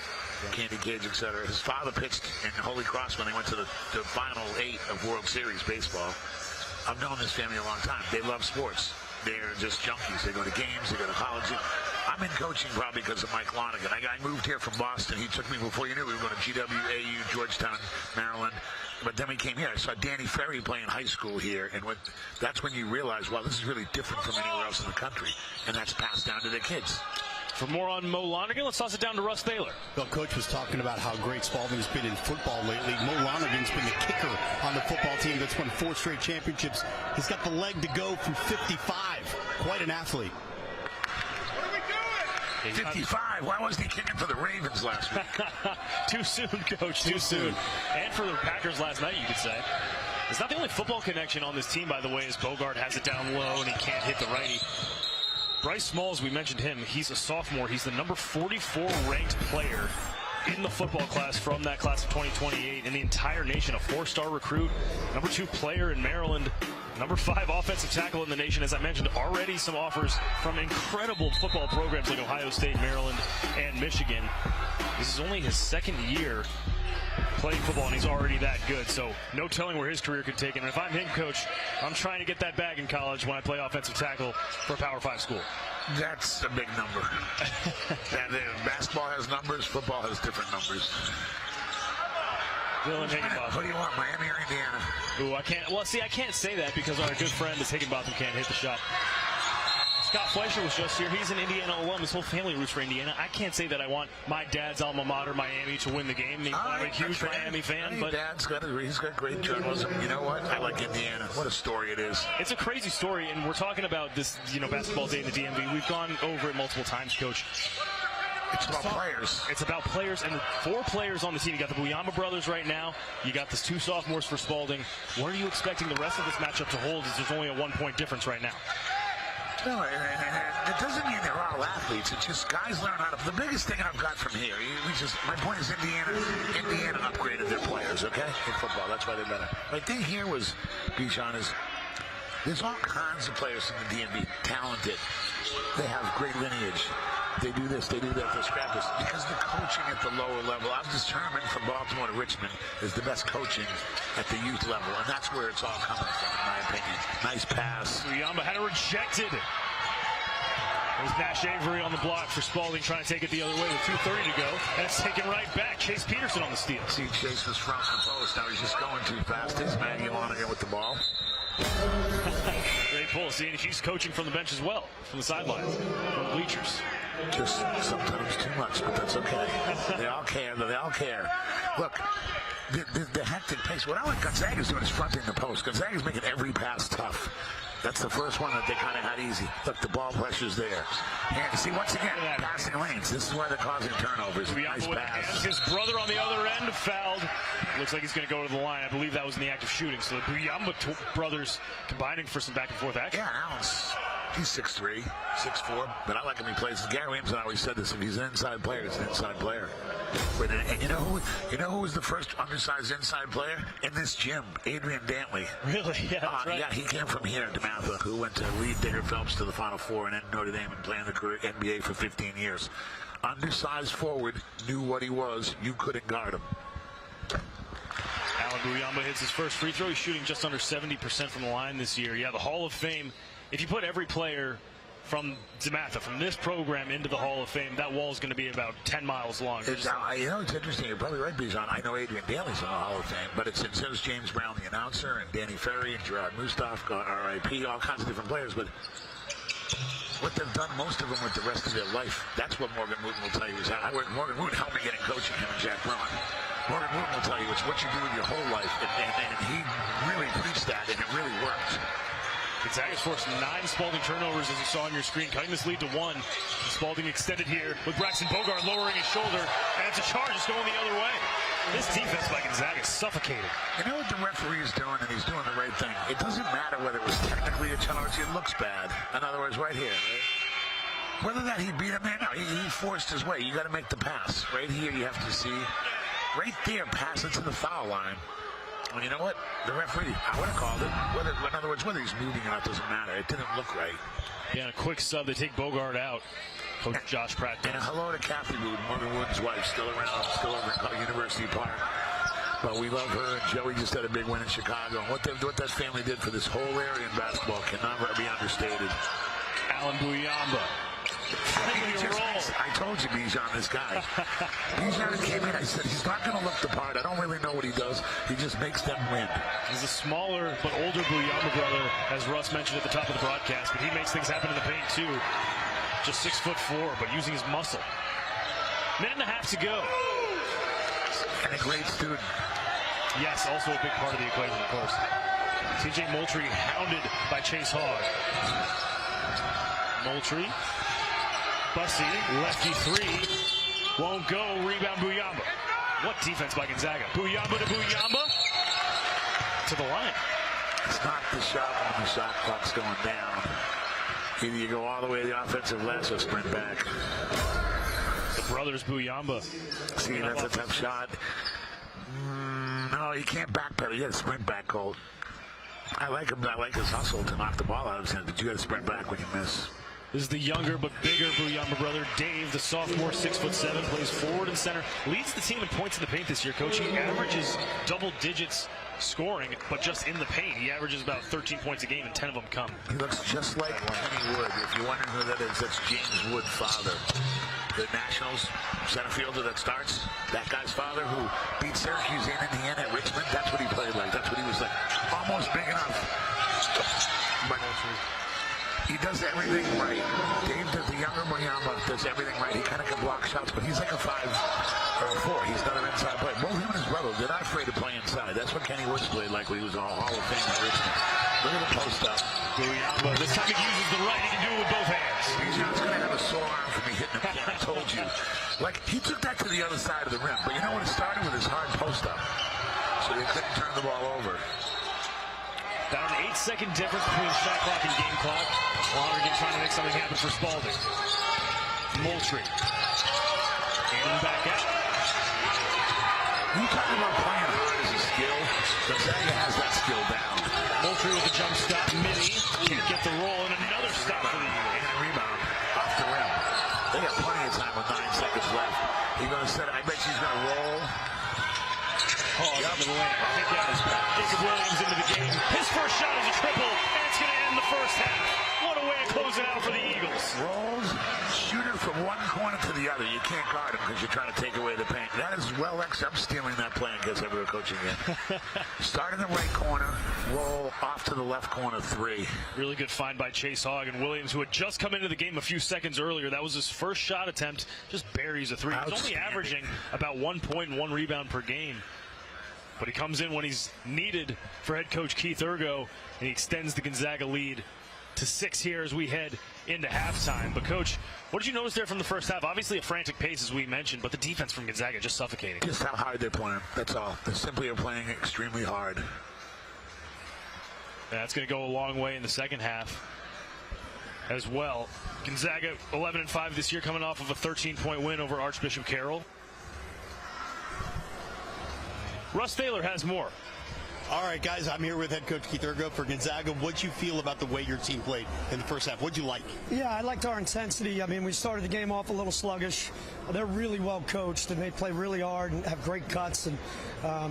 [SPEAKER 2] Candy Cage, etc. His father pitched in Holy Cross when they went to the final 8 of World Series baseball. I've known this family a long time. They love sports. They're just junkies. They go to games. They go to college. I'm in coaching probably because of Mike Lonergan. I moved here from Boston. He took me before you knew we were going to GW, AU, Georgetown, Maryland. But then we came here. I saw Danny Ferry playing high school here. And that's when you realize, wow, this is really different from anywhere else in the country. And that's passed down to their kids.
[SPEAKER 1] For more on Mo Lonergan, let's toss it down to Russ Thaler.
[SPEAKER 3] Well, Coach was talking about how great Spalding's been in football lately. Mo Lonergan's been the kicker on the football team that's won 4 straight championships. He's got the leg to go from 55. Quite an athlete.
[SPEAKER 2] 55? Why wasn't he kicking for the Ravens last week?
[SPEAKER 1] Too soon, Coach, too soon. And for the Packers last night, you could say. It's not the only football connection on this team, by the way, as Bogart has it down low and he can't hit the righty. Bryce Smalls, we mentioned him. He's a sophomore. He's the number 44 ranked player in the football class from that class of 2028 in the entire nation. A 4-star recruit, number 2 player in Maryland, number 5 offensive tackle in the nation. As I mentioned, already some offers from incredible football programs like Ohio State, Maryland, and Michigan. This is only his 2nd year playing football, and he's already that good. So no telling where his career could take him. And if I'm him, Coach, I'm trying to get that bag in college when I play offensive tackle for a Power 5 school.
[SPEAKER 2] That's a big number. Basketball has numbers. Football has different numbers.
[SPEAKER 1] Dylan Higginbotham.
[SPEAKER 2] What do you want, Miami or Indiana?
[SPEAKER 1] Ooh, I can't. Well, see, I can't say that because our good friend is Higginbotham can't hit the shot. Scott Fleischer was just here. He's an Indiana alum. His whole family roots for Indiana. I can't say that I want my dad's alma mater, Miami, to win the game. I'm a huge Miami fan. But
[SPEAKER 2] Dad's he's got great journalism. You know what? I like Indiana. What a story it is.
[SPEAKER 1] It's a crazy story, and we're talking about this, basketball day in the DMV. We've gone over it multiple times, Coach.
[SPEAKER 2] It's about players.
[SPEAKER 1] It's about players, and 4 players on the team. You got the Buyamba brothers right now. You got the 2 sophomores for Spalding. What are you expecting the rest of this matchup to hold? There's only a 1-point difference right now.
[SPEAKER 2] No, it doesn't mean they're all athletes. It's just guys learn how to. The biggest thing I've got from here, my point is Indiana upgraded their players, okay? In football, that's why they're better. My thing here was, Bijan, is there's all kinds of players in the DMV, talented. They have great lineage. They do this, they do that, they're scrappers. Because the coaching at the lower level, I've determined from Baltimore to Richmond, is the best coaching at the youth level. And that's where it's all coming from, in my opinion. Nice pass.
[SPEAKER 1] Buyamba had it rejected. There's Nash Avery on the block for Spalding, trying to take it the other way with 2:30 to go. And it's taken right back. Chase Peterson on the steal.
[SPEAKER 2] See, Chase was front the post. Now he's just going too fast. Here's Maggie Lonergan with the ball.
[SPEAKER 1] Great pull. See, she's coaching from the bench as well, from the sidelines, from the bleachers.
[SPEAKER 2] Just sometimes too much, but that's okay. They all care. They all care. Look, the hectic pace. What I like Gonzaga's doing is fronting the post. Gonzaga's making every pass tough. That's the first one that they kind of had easy. Look, the ball pressure's there. And see, once again, passing lanes. This is why they're causing turnovers. Nice pass.
[SPEAKER 1] His brother on the other end fouled. Looks like he's going to go to the line. I believe that was in the act of shooting. So the Buyamba brothers combining for some back-and-forth action.
[SPEAKER 2] Yeah, Allen's. He's 6'3", 6'4", but I like him. He plays. Gary Williamson always said this: if he's an inside player, he's an inside player. But you know who was the first undersized inside player in this gym? Adrian Dantley.
[SPEAKER 1] Really? Yeah, that's right.
[SPEAKER 2] Yeah, he came from here, DeMatha, who went to lead Digger Phelps to the Final Four and then Notre Dame and playing the NBA for 15 years. Undersized forward, knew what he was. You couldn't guard him.
[SPEAKER 1] Alan Buyamba hits his first free throw. He's shooting just under 70% from the line this year. Yeah, the Hall of Fame. If you put every player from DeMatha, from this program, into the Hall of Fame, that wall is going to be about 10 miles long.
[SPEAKER 2] It's interesting. You're probably right, Bijan. I know Adrian Daly's in the Hall of Fame, but it's James Brown, the announcer, and Danny Ferry, and Gerard Mustaf, R.I.P., all kinds of different players. But what they've done, most of them, with the rest of their life, that's what Morgan Wooten will tell you. Morgan Wooten helped me get in coaching, him and Jack Brown. Morgan Wooten will tell you it's what you do with your whole life, and he really preached that, and it really worked.
[SPEAKER 1] Gonzaga's forced 9 Spalding turnovers, as you saw on your screen, cutting this lead to 1. Spalding extended here with Braxton Bogart lowering his shoulder, and it's a charge. It's going the other way. This defense by Gonzaga is suffocating.
[SPEAKER 2] You know what the referee is doing, and he's doing the right thing. It doesn't matter whether it was technically a challenge. It looks bad. In other words, right here. Whether that he beat him there, no, he forced his way. You got to make the pass. Right here, you have to see. Right there, pass it to the foul line. Well, you know what? The referee, I would have called it. In other words, whether he's moving or not doesn't matter. It didn't look right.
[SPEAKER 1] Yeah, a quick sub. They take Bogart out. Coach Josh Pratt
[SPEAKER 2] And
[SPEAKER 1] does.
[SPEAKER 2] hello to Kathy Wood, Morgan Wood's wife, still around, still over at University Park. But we love her, and Joey just had a big win in Chicago. What that family did for this whole area in basketball cannot be understated.
[SPEAKER 1] Alan Buyamba.
[SPEAKER 2] I told you Bijan, this guy. Bijan came in, I said, he's not going to look the part. I don't really know what he does. He just makes them win.
[SPEAKER 1] He's a smaller but older Buyamba brother, as Russ mentioned at the top of the broadcast, but he makes things happen in the paint too. Just 6'4", but using his muscle. Minute and a half to go.
[SPEAKER 2] And a great student.
[SPEAKER 1] Yes, also a big part of the equation, of course. TJ Moultrie hounded by Chase Hogg. Moultrie. Bussy, lefty three. Won't go. Rebound Buyamba. What defense by Gonzaga. Buyamba to Buyamba. To the line.
[SPEAKER 2] It's not the shot when the shot clock's going down. Either you go all the way to the offensive last or sprint back.
[SPEAKER 1] The brothers Buyamba.
[SPEAKER 2] See, that's a tough shot. No, you can't backpedal. You got to sprint back, Colt. I like him. I like his hustle to knock the ball out of his hand, but you got to sprint back when you miss.
[SPEAKER 1] This is the younger but bigger Buyamba brother, Dave, the sophomore, 6'7", plays forward and center, leads the team in points in the paint this year. Coach, he averages double digits scoring, but just in the paint. He averages about 13 points a game, and 10 of them come.
[SPEAKER 2] He looks just like Kenny Wood. If you're wondering who that is, that's James Wood's father. The Nationals center fielder that starts, that guy's father who beat Syracuse in Indiana at Richmond, that's what he played like. That's what he was like. Almost big enough. But he does everything right. Dave, the younger Buyamba, does everything right. He kind of can block shots, but he's like a 5 or a 4. He's not an inside player. Both him and his brother, they're not afraid to play inside. That's what Kenny Woods played like when he was a Hall of Fame at Richmond. Look at the post up.
[SPEAKER 1] Buyamba, this time he uses the right. He can do it with both hands.
[SPEAKER 2] He's going to have a sore arm from me hitting him. I told you. Like, he took that to the other side of the rim, but you know what? It started with his hard post up. So they couldn't turn the ball over.
[SPEAKER 1] About an 8-second difference between shot clock and game clock. Lonergan trying to make something happen for Spalding. Moultrie. And back out.
[SPEAKER 2] You talking about playing hard as a skill? Gonzaga has that skill down.
[SPEAKER 1] Moultrie with a jump stop, mini. Can't get the roll, and another stop for the Eagles.
[SPEAKER 2] And a rebound off the rim. They got plenty of time with 9 seconds left. He's going to set it. I bet she's going to roll.
[SPEAKER 1] Into the lane. Kick out. Jacob Williams into the game. His first shot is a triple, and it's going to end the first half. What a way to close it out for the Eagles.
[SPEAKER 2] Rolls, shooter from one corner to the other. You can't guard him because you're trying to take away the paint. That is well extra. I'm stealing that play in case I were coaching again. Start in the right corner, roll off to the left corner, 3.
[SPEAKER 1] Really good find by Chase Hogg, and Williams, who had just come into the game a few seconds earlier. That was his first shot attempt. Just buries a 3. He's only averaging about 1 point and 1 rebound per game. But he comes in when he's needed for head coach Keith Urgo, and he extends the Gonzaga lead to 6 here as we head into halftime. But, Coach, what did you notice there from the first half? Obviously a frantic pace, as we mentioned, but the defense from Gonzaga just suffocating.
[SPEAKER 2] Just how hard they're playing. That's all. They simply are playing extremely hard.
[SPEAKER 1] That's going to go a long way in the second half as well. Gonzaga 11-5 this year, coming off of a 13-point win over Archbishop Carroll. Russ Thaler has more.
[SPEAKER 3] All right, guys, I'm here with head coach Keith Urgo for Gonzaga. What'd you feel about the way your team played in the first half? What'd you like?
[SPEAKER 4] Yeah, I liked our intensity. I mean, we started the game off a little sluggish. They're really well coached, and they play really hard and have great cuts. And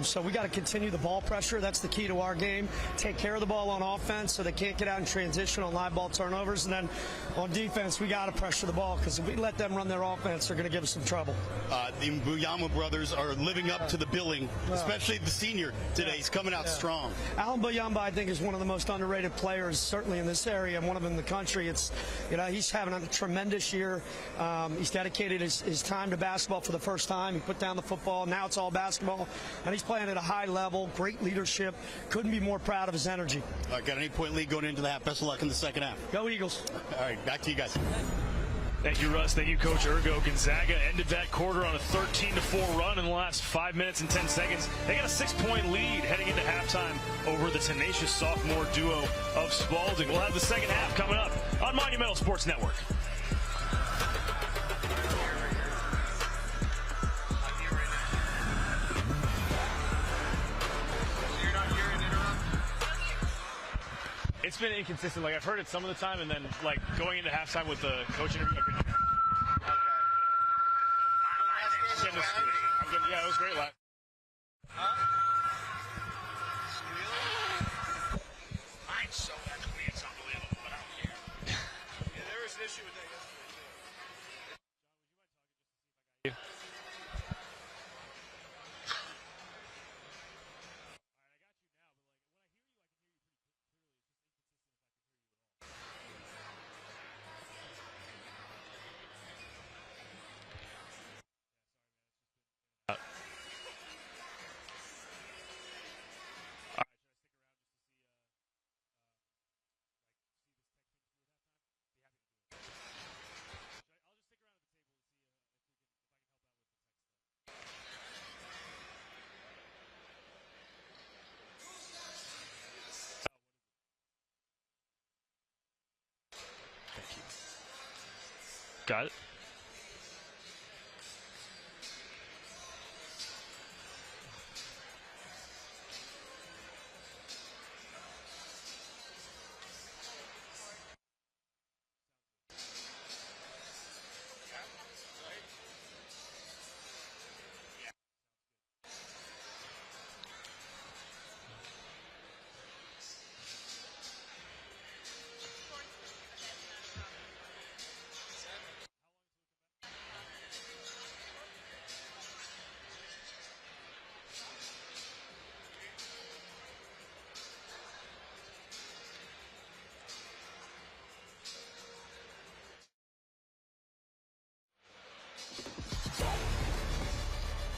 [SPEAKER 4] so we got to continue the ball pressure. That's the key to our game. Take care of the ball on offense so they can't get out in transition on live ball turnovers. And then on defense, we got to pressure the ball because if we let them run their offense, they're going to give us some trouble.
[SPEAKER 3] The Buyamba brothers are living up to the billing, especially the senior today. He's coming out strong.
[SPEAKER 4] Alan Buyamba, I think, is one of the most underrated players, certainly in this area, and one of them in the country. It's, you know, he's having a tremendous year. He's dedicated his time to basketball for the first time. He put down the football. Now it's all basketball, and he's playing at a high level. Great leadership. Couldn't be more proud of his energy.
[SPEAKER 3] Got an 8-point lead going into the half. Best of luck in the second half.
[SPEAKER 4] Go Eagles.
[SPEAKER 3] All right, back to you guys.
[SPEAKER 1] Thank you, Russ. Thank you, Coach Urgo. Gonzaga ended that quarter on a 13-4 run in the last 5 minutes and 10 seconds. They got a 6-point lead heading into halftime over the tenacious sophomore duo of Spalding. We'll have the second half coming up on Monumental Sports Network. It's been inconsistent. Like, I've heard it some of the time, and then, like, going into halftime with the coach interview, great last.
[SPEAKER 2] I'm so ugly, it's unbelievable, but I don't care.
[SPEAKER 5] Yeah, there was an issue with that yesterday, too.
[SPEAKER 1] Got it.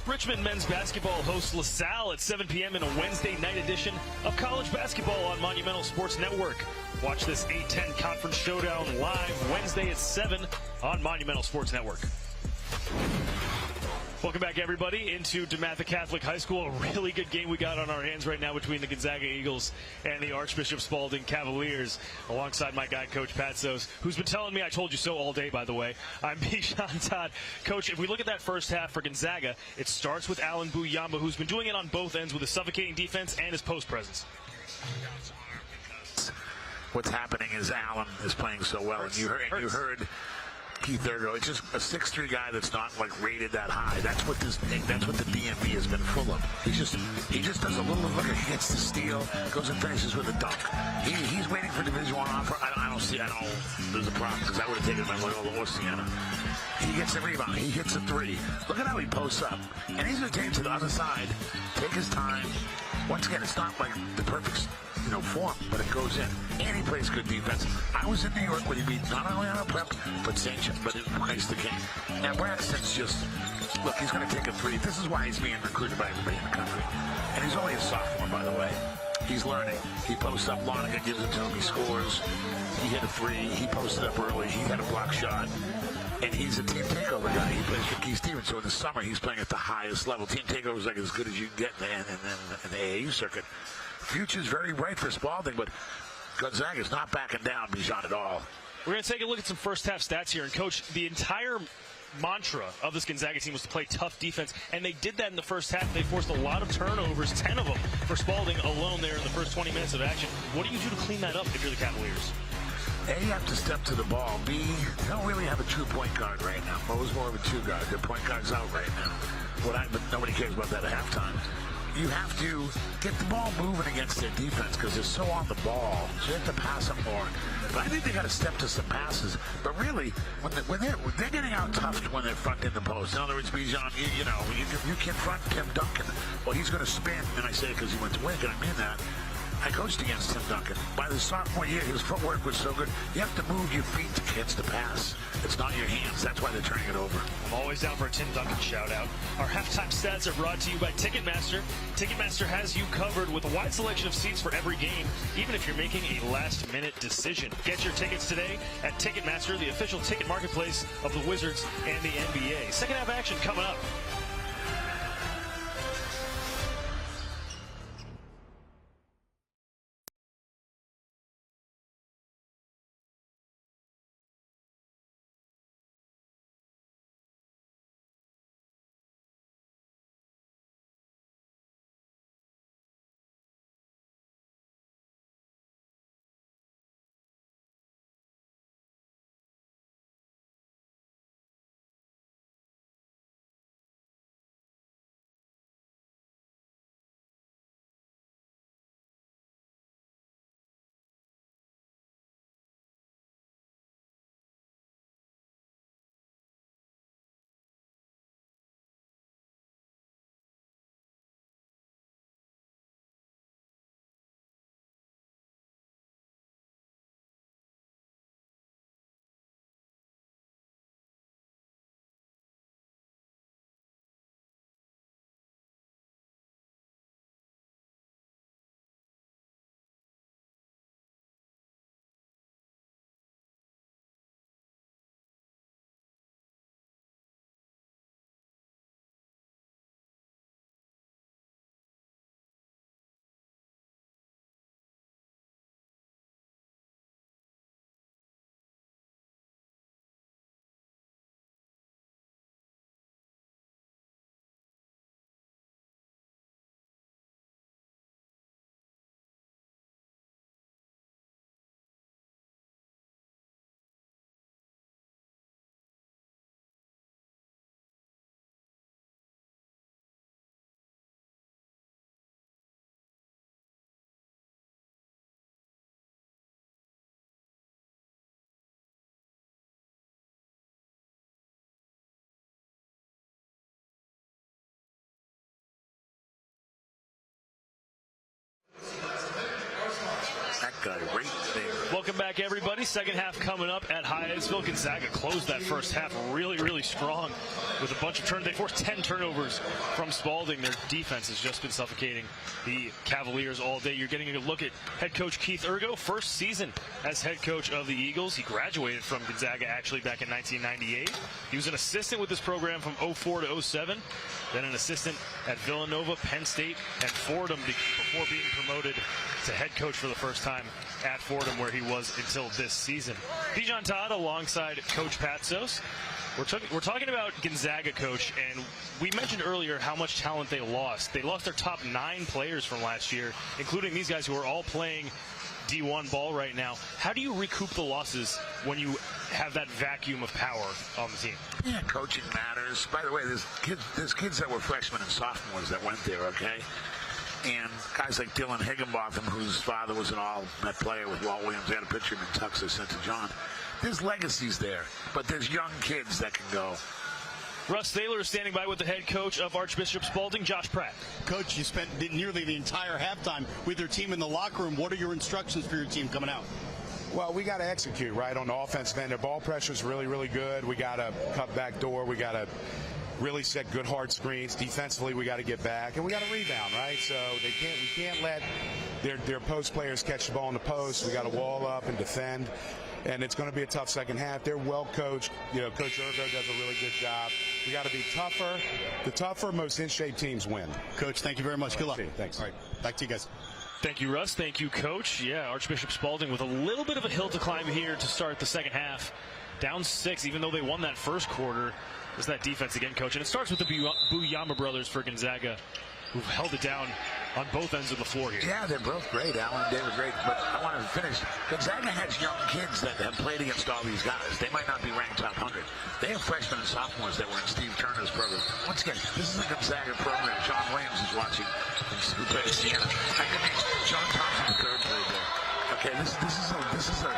[SPEAKER 1] Richmond men's basketball hosts LaSalle at 7 p.m. in a Wednesday night edition of college basketball on Monumental Sports Network. Watch this 8-10 conference showdown live Wednesday at 7 on Monumental Sports Network. Welcome back, everybody, into DeMatha Catholic High School. A really good game we got on our hands right now between the Gonzaga Eagles and the Archbishop Spalding Cavaliers, alongside my guy, Coach Patsos, who's been telling me I told you so all day, by the way. I'm Bijan Todd. Coach, if we look at that first half for Gonzaga, it starts with Alan Buyamba, who's been doing it on both ends with his suffocating defense and his post presence.
[SPEAKER 2] What's happening is Allen is playing so well, and you heard Keith Ergo. It's just a 6'3" guy that's not like rated that high. That's what the DMV has been full of. He just does a little look, he gets the steal, goes and finishes with a dunk. He's waiting for Division I offer. I don't there's a problem, because I would have taken him at Loyola or Siena. He gets a rebound, he hits a three. Look at how he posts up, and he's going to take it to the other side, take his time. Once again, it's not like the perfect form, but it goes in. And he plays good defense. I was in New York when he beat not only on a prep, but it plays the game. And Braxton's just, look, he's going to take a three. This is why he's being recruited by everybody in the country. And he's only a sophomore, by the way. He's learning. He posts up, Lonica gives it to him, he scores. He hit a three, he posted up early, he had a block shot. And he's a team takeover guy. He plays for Keith Stevens. So in the summer, he's playing at the highest level. Team takeover is like as good as you can get in the AAU circuit. Future's very bright for Spalding, but Gonzaga's not backing down, Bijan, at all.
[SPEAKER 1] We're going to take a look at some first-half stats here. And, Coach, the entire mantra of this Gonzaga team was to play tough defense, and they did that in the first half. They forced a lot of turnovers, 10 of them for Spalding alone there in the first 20 minutes of action. What do you do to clean that up if you're the Cavaliers?
[SPEAKER 2] A, you have to step to the ball. B, they don't really have a true point guard right now. Mo's more of a two guard. Their point guard's out right now. But nobody cares about that at halftime. You have to get the ball moving against their defense because they're so on the ball. So you have to pass them more. But I think they got to step to some passes. But really, when they're getting out toughed when they're fronting the post. In other words, Bijan, you confront Tim Duncan. Well, he's going to spin, and I say it because he went to Wake, and I mean that. I coached against Tim Duncan. By the sophomore year, his footwork was so good. You have to move your feet to catch the pass. It's not your hands. That's why they're turning it over.
[SPEAKER 1] I'm always down for a Tim Duncan shout-out. Our halftime stats are brought to you by Ticketmaster. Ticketmaster has you covered with a wide selection of seats for every game, even if you're making a last-minute decision. Get your tickets today at Ticketmaster, the official ticket marketplace of the Wizards and the NBA. Second half action coming up.
[SPEAKER 2] guy right there.
[SPEAKER 1] Welcome back, everybody. Second half coming up at Hyattsville. Gonzaga closed that first half really, really strong with a bunch of turnovers. They forced 10 turnovers from Spalding. Their defense has just been suffocating the Cavaliers all day. You're getting a look at head coach Keith Ergo, first season as head coach of the Eagles. He graduated from Gonzaga actually back in 1998. He was an assistant with this program from 04 to 07, then an assistant at Villanova, Penn State, and Fordham before being promoted to head coach for the first time at Fordham, where he was until this season. Bijan Todd alongside Coach Patsos. We're talking about Gonzaga, Coach, and we mentioned earlier how much talent they lost. They lost their top 9 players from last year, including these guys who are all playing D1 ball right now. How do you recoup the losses when you have that vacuum of power on the team?
[SPEAKER 2] Yeah, coaching matters. By the way, there's kids that were freshmen and sophomores that went there, okay? And guys like Dylan Higginbotham, whose father was an all-net player with Walt Williams. They had a picture of him in Tux I sent to John. There's legacies there, but there's young kids that can go.
[SPEAKER 1] Russ Thaler is standing by with the head coach of Archbishop Spalding, Josh Pratt.
[SPEAKER 3] Coach, you spent nearly the entire halftime with your team in the locker room. What are your instructions for your team coming out?
[SPEAKER 6] Well, we got to execute, right, on the offensive end. Their ball pressure is really, really good. We got to cut back door. We got to really set good hard screens. Defensively, we got to get back, and we got to rebound, right? So we can't let their post players catch the ball in the post. We got to wall up and defend, and it's going to be a tough second half. They're well coached. You know, Coach Ergo does a really good job. We got to be tougher. The tougher, most in shape teams win.
[SPEAKER 3] Coach, thank you very much. Good luck.
[SPEAKER 6] Thanks.
[SPEAKER 3] All right, back to you guys.
[SPEAKER 1] Thank you, Russ. Thank you, Coach. Yeah, Archbishop Spalding with a little bit of a hill to climb here to start the second half. Down 6, even though they won that first quarter. Is that defense again, Coach? And it starts with the Buyamba brothers for Gonzaga, who've held it down on both ends of the floor here.
[SPEAKER 2] Yeah, they're both great. Alan and David great. But I want to finish. Gonzaga has young kids that have played against all these guys. They might not be ranked top 100. They have freshmen and sophomores that were in Steve Turner's program. Once again, this is a Gonzaga program. John Williams is watching, who played at Siena. I mean, John Thompson, the third played there. Okay, this is a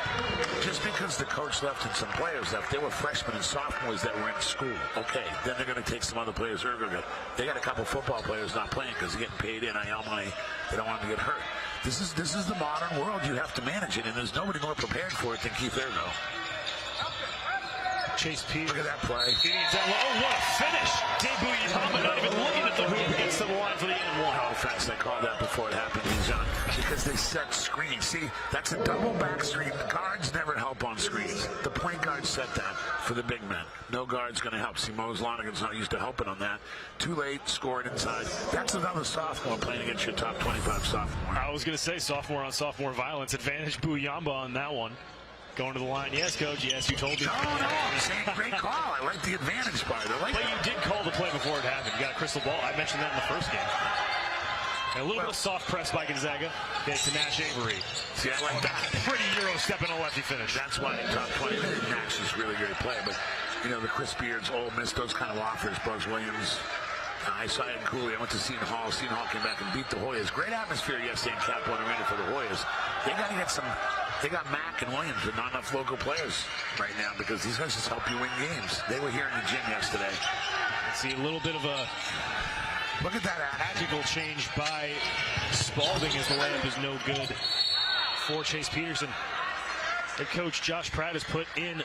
[SPEAKER 2] just because the coach left and some players left, they were freshmen and sophomores that were in school. Okay, then they're going to take some other players. They got a couple football players not playing because they're getting paid NIL money. They don't want them to get hurt. This is the modern world. You have to manage it, and there's nobody more prepared for it than Keith Ergo.
[SPEAKER 1] Chase Peters.
[SPEAKER 2] Look at that play.
[SPEAKER 1] Oh, what a finish. Dave Buyamba not even looking at the hoop. Gets to the line for the end one.
[SPEAKER 2] How fast I called that before it happened, Bijan. Because they set screens. See, that's a double back screen. The guards never help on screens. The point guard set that for the big men. No guard's going to help. See, Mose Lonigan's not used to helping on that. Too late, scored inside. That's another sophomore playing against your top 25 sophomore.
[SPEAKER 1] I was going to say sophomore on sophomore violence. Advantage Buyamba on that one. Going to the line. Yes, Coach. Yes, you told me.
[SPEAKER 2] No, I'm saying great call. I like the advantage part. I like
[SPEAKER 1] but you did call the play before it happened. You got a crystal ball. I mentioned that in the first game. And a little bit of soft press by Gonzaga. Get to Nash Avery.
[SPEAKER 2] See, I like that.
[SPEAKER 1] Pretty Euro step and a lefty finish.
[SPEAKER 2] That's why in top 20, Nash is really great play. But, you know, the Chris Beards, Ole Miss, those kind of offers, Buzz Williams. I saw it in Cooley. I went to Seton Hall. Seton Hall came back and beat the Hoyas. Great atmosphere yesterday in Cap One Arena for the Hoyas. They got to get some. They got Mack and Williams, but not enough local players right now because these guys just help you win games. They were here in the gym yesterday.
[SPEAKER 1] See a little bit of a
[SPEAKER 2] look at that
[SPEAKER 1] tactical change by Spalding as the layup is no good for Chase Peterson. Head coach Josh Pratt has put in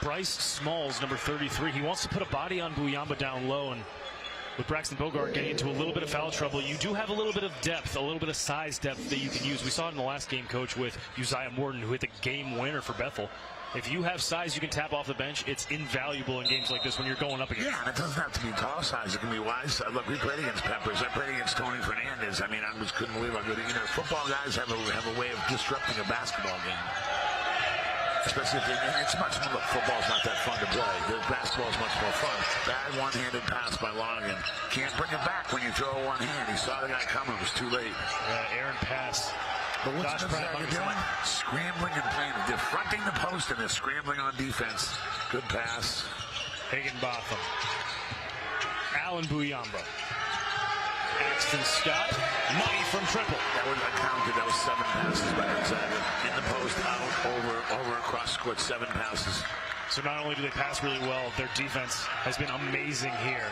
[SPEAKER 1] Bryce Smalls, number 33. He wants to put a body on Buyamba down low, and with Braxton Bogart getting into a little bit of foul trouble, you do have a little bit of depth, a little bit of size depth that you can use. We saw it in the last game, Coach, with Uzziah Morton, who hit the game winner for Bethel. If you have size you can tap off the bench, it's invaluable in games like this when you're going up against.
[SPEAKER 2] Yeah, and it doesn't have to be tall size. It can be wide size. Look, we played against Peppers. I played against Tony Fernandez. I mean, I just couldn't believe how good. You know, football guys have a way of disrupting a basketball game. Especially if it's much more. Look, football's not that fun to play. The basketball's much more fun. Bad one-handed pass by Lonigan. Can't bring it back when you throw one hand. He saw the guy coming. It was too late.
[SPEAKER 1] Aaron pass.
[SPEAKER 2] But what's Gonzaga doing? Scrambling and playing. They're fronting the post and they're scrambling on defense. Good pass.
[SPEAKER 1] Higginbotham. Allen Buyamba. Axton Scott. Money from triple.
[SPEAKER 2] That was, I counted. That was 7 passes by Gonzaga. In the post, out, over, across the court. 7 passes.
[SPEAKER 1] So not only do they pass really well, their defense has been amazing here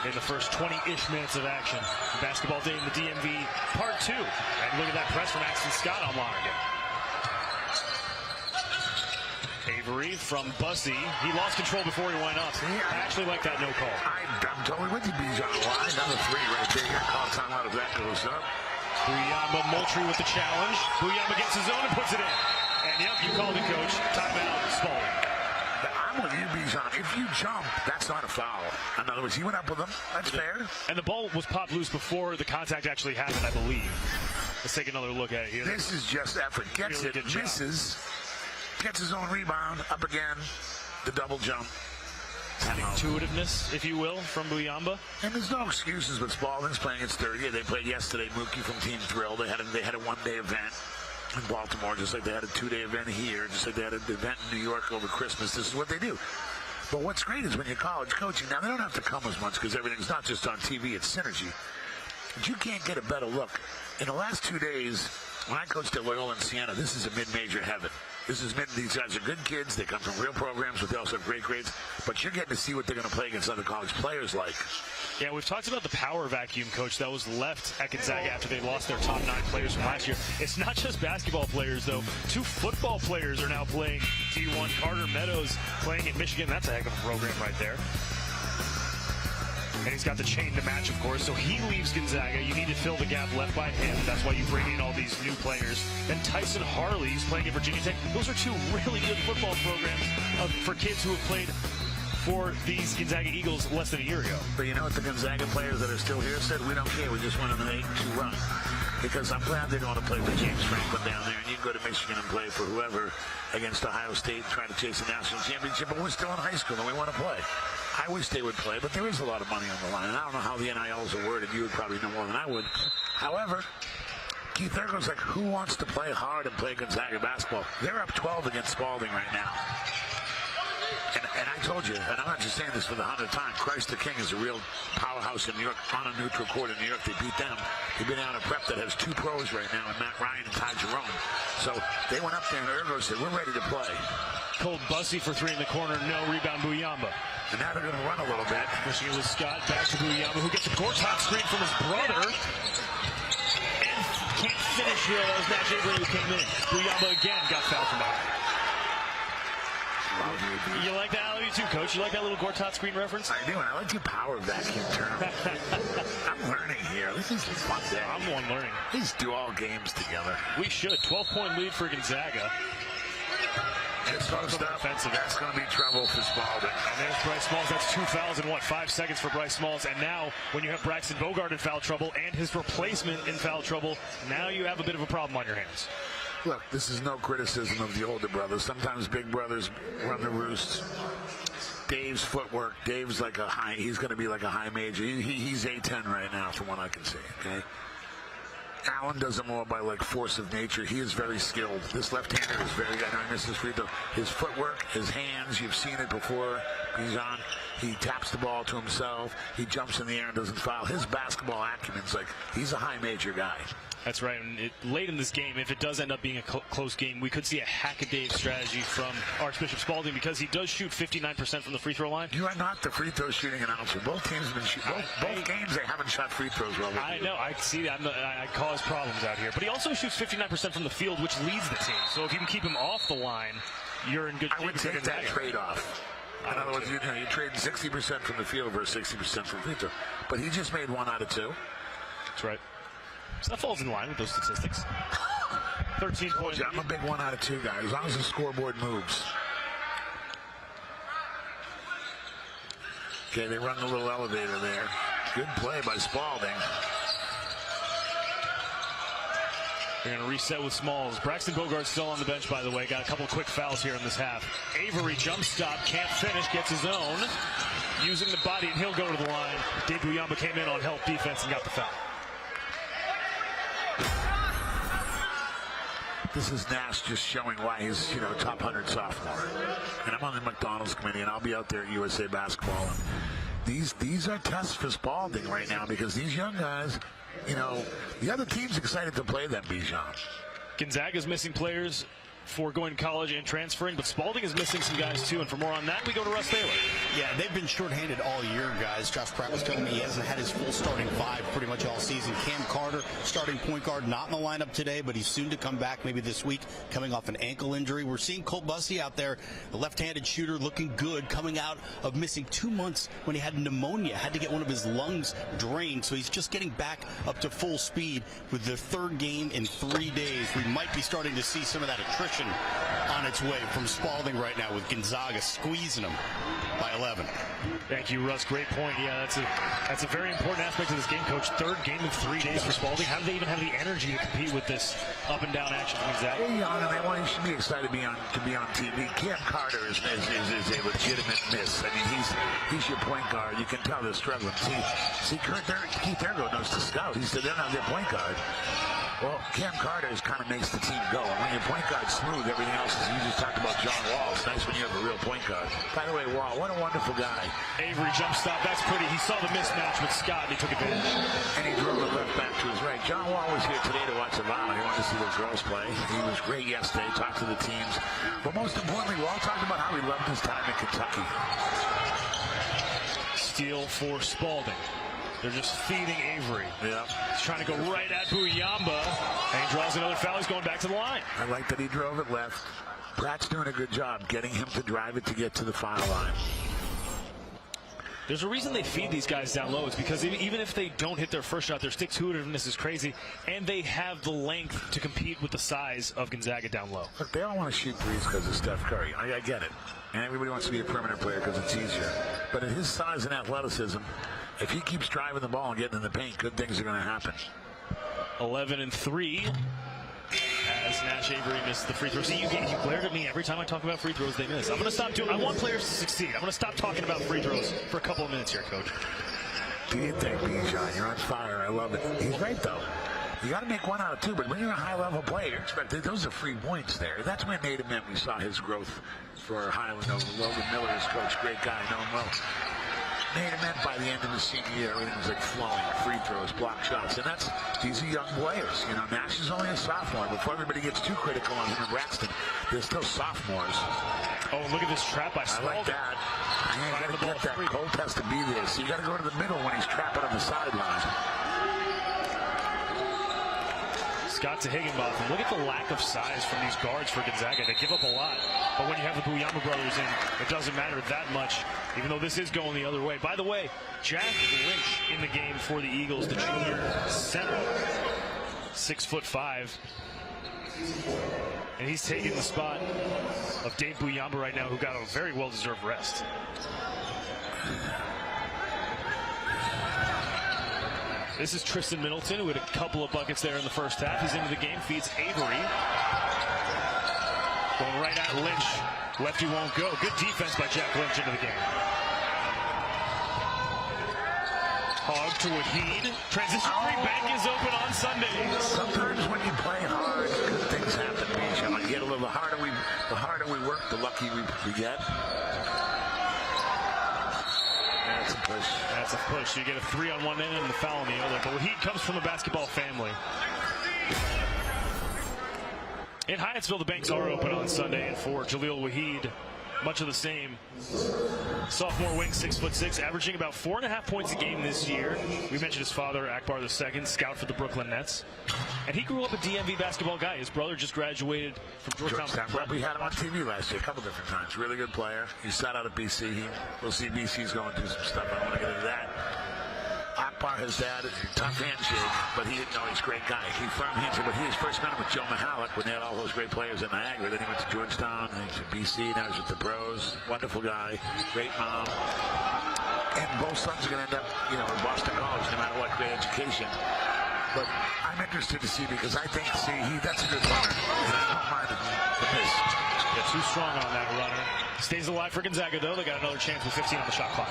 [SPEAKER 1] in the first 20-ish minutes of action. Basketball Day in the DMV, part 2. And look at that press from Axton Scott on Lonergan. Avery from Bussy. He lost control before he went up. I actually like that no call.
[SPEAKER 2] I'm totally with you, Bijan. Why? Another three right there. You got to call timeout if that goes up.
[SPEAKER 1] Buyamba Moultrie with the challenge. Buyamba gets his own and puts it in. And yep, you called it, coach. Timeout, Spalding.
[SPEAKER 2] I'm with you, Bijan. If you jump, that's not a foul. In other words, he went up with him. That's fair.
[SPEAKER 1] And the ball was popped loose before the contact actually happened, I believe. Let's take another look at it here.
[SPEAKER 2] This is just effort. Gets
[SPEAKER 1] really
[SPEAKER 2] it, misses, gets his own rebound, up again, the double jump.
[SPEAKER 1] Intuitiveness, if you will, from Buyamba.
[SPEAKER 2] And there's no excuses, but Spalding's playing its third year. They played yesterday. Mookie from Team Thrill. They had a one-day event in Baltimore, just like they had a two-day event here, just like they had an event in New York over Christmas. This is what they do. But what's great is when you're college coaching, now they don't have to come as much because everything's not just on TV, it's synergy. But you can't get a better look. In the last 2 days, when I coached at Loyola and Siena, this is a mid-major heaven. These guys are good kids. They come from real programs, but they also have great grades. But you're getting to see what they're going to play against other college players like.
[SPEAKER 1] Yeah, we've talked about the power vacuum, coach, that was left at Gonzaga after they lost their top 9 players from last year. It's not just basketball players, though. 2 football players are now playing D1. Carter Meadows playing at Michigan. That's a heck of a program right there. And he's got the chain to match, of course. So he leaves Gonzaga. You need to fill the gap left by him. That's why you bring in all these new players. Then Tyson Harley, who's playing at Virginia Tech. Those are 2 really good football programs for kids who have played for these Gonzaga Eagles less than a year ago.
[SPEAKER 2] But you know what the Gonzaga players that are still here said? We don't care. We just want an 8-2 run. Because I'm glad they don't want to play for James Franklin down there. And you can go to Michigan and play for whoever against Ohio State trying to chase the national championship. But we're still in high school and we want to play. I wish they would play, but there is a lot of money on the line. And I don't know how the NILs are worded. You would probably know more than I would. However, Keith Ergo's like, who wants to play hard and play Gonzaga basketball? They're up 12 against Spalding right now. And I told you, and I'm not just saying this for the 100th time, Christ the King is a real powerhouse in New York, on a neutral court in New York. They beat them. They've been down a prep that has 2 pros right now, and Matt Ryan and Ty Jerome. So they went up there, and Ergo said, we're ready to play.
[SPEAKER 1] Cold Bussy for 3 in the corner, no rebound, Buyamba.
[SPEAKER 2] And now they're going to run a little bit.
[SPEAKER 1] Pushing it with Scott, back to Buyamba, who gets a court-top screen from his brother. And can't finish here. That was Matt Avery who came in. Buyamba again got fouled from behind. You like that? I love you too, coach. You like that little Gortat screen reference?
[SPEAKER 2] I do, and I like your power vacuum term. I'm learning here. This is a fun day.
[SPEAKER 1] I'm the one learning.
[SPEAKER 2] Let's do all games together.
[SPEAKER 1] We should. 12-point lead for Gonzaga.
[SPEAKER 2] It's post up. That's going to be trouble for Spalding.
[SPEAKER 1] And there's Bryce Smalls. That's 2 fouls in, 5 seconds for Bryce Smalls. And now, when you have Braxton Bogart in foul trouble and his replacement in foul trouble, now you have a bit of a problem on your hands.
[SPEAKER 2] Look, this is no criticism of the older brothers. Sometimes big brothers run the roost. Dave's footwork. Dave's like he's going to be like a high major. He's A10 right now from what I can see, okay? Allen does it more by like force of nature. He is very skilled. This left-hander is very, I know he misses free throw. His footwork, his hands, you've seen it before. He taps the ball to himself. He jumps in the air and doesn't foul. His basketball acumen's like, he's a high major guy.
[SPEAKER 1] That's right. And late in this game, if it does end up being a close game, we could see a hack-a-Dave strategy from Archbishop Spalding because he does shoot 59% from the free throw line.
[SPEAKER 2] You are not the free throw shooting announcer. Both teams have been shooting. Both games they haven't shot free throws well.
[SPEAKER 1] I know. I see that. I cause problems out here. But he also shoots 59% from the field, which leads the team. So if you can keep him off the line, you're in good shape.
[SPEAKER 2] I would take that trade-off. In other words, you're trading 60% from the field versus 60% from free throw. But he just made 1 out of 2.
[SPEAKER 1] That's right. So that falls in line with those statistics. 13 points.
[SPEAKER 2] I'm a big 1 out of 2 guy, as long as the scoreboard moves. Okay, they run the little elevator there. Good play by Spalding.
[SPEAKER 1] They're going to reset with Smalls. Braxton Bogart's still on the bench, by the way. Got a couple of quick fouls here in this half. Avery jump stop, can't finish, gets his own. Using the body, and he'll go to the line. Dave Buyamba came in on help defense and got the foul.
[SPEAKER 2] This is Nash just showing why he's, top 100 sophomore. And I'm on the McDonald's committee, and I'll be out there at USA Basketball. And these are tests for Spalding right now because these young guys, the other team's excited to play them, Bijan.
[SPEAKER 1] Gonzaga's missing players for going to college and transferring, but Spalding is missing some guys too. And for more on that, we go to Russ Taylor.
[SPEAKER 3] Yeah, they've been shorthanded all year, guys. Josh Pratt was telling me he hasn't had his full starting five pretty much all season. Cam Carter, starting point guard, not in the lineup today, but he's soon to come back maybe this week, coming off an ankle injury. We're seeing Colt Bussey out there, the left-handed shooter, looking good, coming out of missing 2 months when he had pneumonia, had to get one of his lungs drained, so he's just getting back up to full speed with the third game in 3 days. We might be starting to see some of that attrition on its way from Spalding right now, with Gonzaga squeezing him by 11.
[SPEAKER 1] Thank you, Russ. Great point. Yeah, that's a very important aspect of this game, Coach. Third game in 3 days for Spalding. How do they even have the energy to compete with this up and down action from Gonzaga?
[SPEAKER 2] He should be excited to be on TV. Cam Carter is a legitimate miss. I mean, he's your point guard. You can tell they're struggling. See, Keith Ergo knows to scout. He said they're not their point guard. Well, Cam Carter kind of makes the team go. And when your point guard's smooth, everything else is. You just talked about John Wall. It's nice when you have a real point guard. By the way, Wall, what a wonderful guy.
[SPEAKER 1] Avery jump stop. That's pretty. He saw the mismatch with Scott, and he took advantage.
[SPEAKER 2] And he drove it left back to his right. John Wall was here today to watch the volley. He wanted to see those girls play. He was great yesterday. Talked to the teams. But most importantly, Wall talked about how he loved his time in Kentucky.
[SPEAKER 1] Steal for Spalding. They're just feeding Avery.
[SPEAKER 2] Yeah.
[SPEAKER 1] He's trying to go right at Buyamba, and he draws another foul. He's going back to the line.
[SPEAKER 2] I like that he drove it left. Pratt's doing a good job getting him to drive it to get to the foul line.
[SPEAKER 1] There's a reason they feed these guys down low. It's because even if they don't hit their first shot, their stick-to-itiveness is crazy, and they have the length to compete with the size of Gonzaga down low.
[SPEAKER 2] Look, they all want to shoot threes because of Steph Curry. I get it. And everybody wants to be a perimeter player because it's easier. But at his size and athleticism, if he keeps driving the ball and getting in the paint, good things are going to happen.
[SPEAKER 1] 11-3 as Nash Avery missed the free throw. See, you glared at me every time I talk about free throws, they miss. I'm going to stop doing. I want players to succeed. I'm going to stop talking about free throws for a couple of minutes here, Coach.
[SPEAKER 2] Do you think, Bijan? You're on fire. I love it. He's right, though. You got to make 1 out of 2, but when you're a high-level player, those are free points there. That's when Nate meant we saw his growth for Highland. Logan Miller is coach, great guy, know him well. Nate meant by the end of the senior year, everything was like flowing, free throws, block shots, and these are young players. You know, Nash is only a sophomore. Before everybody gets too critical on him and Braxton, they're still sophomores.
[SPEAKER 1] Oh, look at this trap by Spalding.
[SPEAKER 2] I like that. You got to get that. Colt has to be there, so you got to go to the middle when he's trapping on the sideline.
[SPEAKER 1] Scott to Higginbotham. Look at the lack of size from these guards for Gonzaga. They give up a lot, but when you have the Buyamba brothers in, it doesn't matter that much, even though this is going the other way. By the way, Jack Lynch in the game for the Eagles, the junior center, 6'5", and he's taking the spot of Dave Buyamba right now, who got a very well-deserved rest. This is Tristan Middleton, who had a couple of buckets there in the first half. He's into the game, feeds Avery. Going right at Lynch. Lefty won't go. Good defense by Jack Lynch into the game. Hogg to Wahid. Transition three, bank is open on Sunday.
[SPEAKER 2] Sometimes when you play hard, good things happen. You get a little, the harder we work, the luckier we get. That's a push.
[SPEAKER 1] That's a push. You get a 3 on one end and the foul on the other. But Wahid comes from a basketball family. In Hyattsville, the banks are open on Sunday, and for Jaleel Wahid, much of the same. Sophomore wing, 6'6", averaging about 4.5 points a game this year. We mentioned his father, Akbar II, scout for the Brooklyn Nets. And he grew up a DMV basketball guy. His brother just graduated from Georgetown.
[SPEAKER 2] We had him on TV last year a couple different times. Really good player. He sat out at BC. We'll see BC's going through some stuff. I don't want to get into that. Akbar, his dad, tough handshake, but he didn't know he's a great guy. He firm handshake, but he was first met him with Joe Mahalik when they had all those great players at Niagara. Then he went to Georgetown, then he went to BC, now he's with the pros. Wonderful guy, great mom. And both sons are going to end up, in Boston College, no matter what, great education. But I'm interested to see because I think, that's a good runner. And I don't mind the miss.
[SPEAKER 1] Yeah, too strong on that runner. Stays alive for Gonzaga, though. They got another chance with 15 on the shot clock.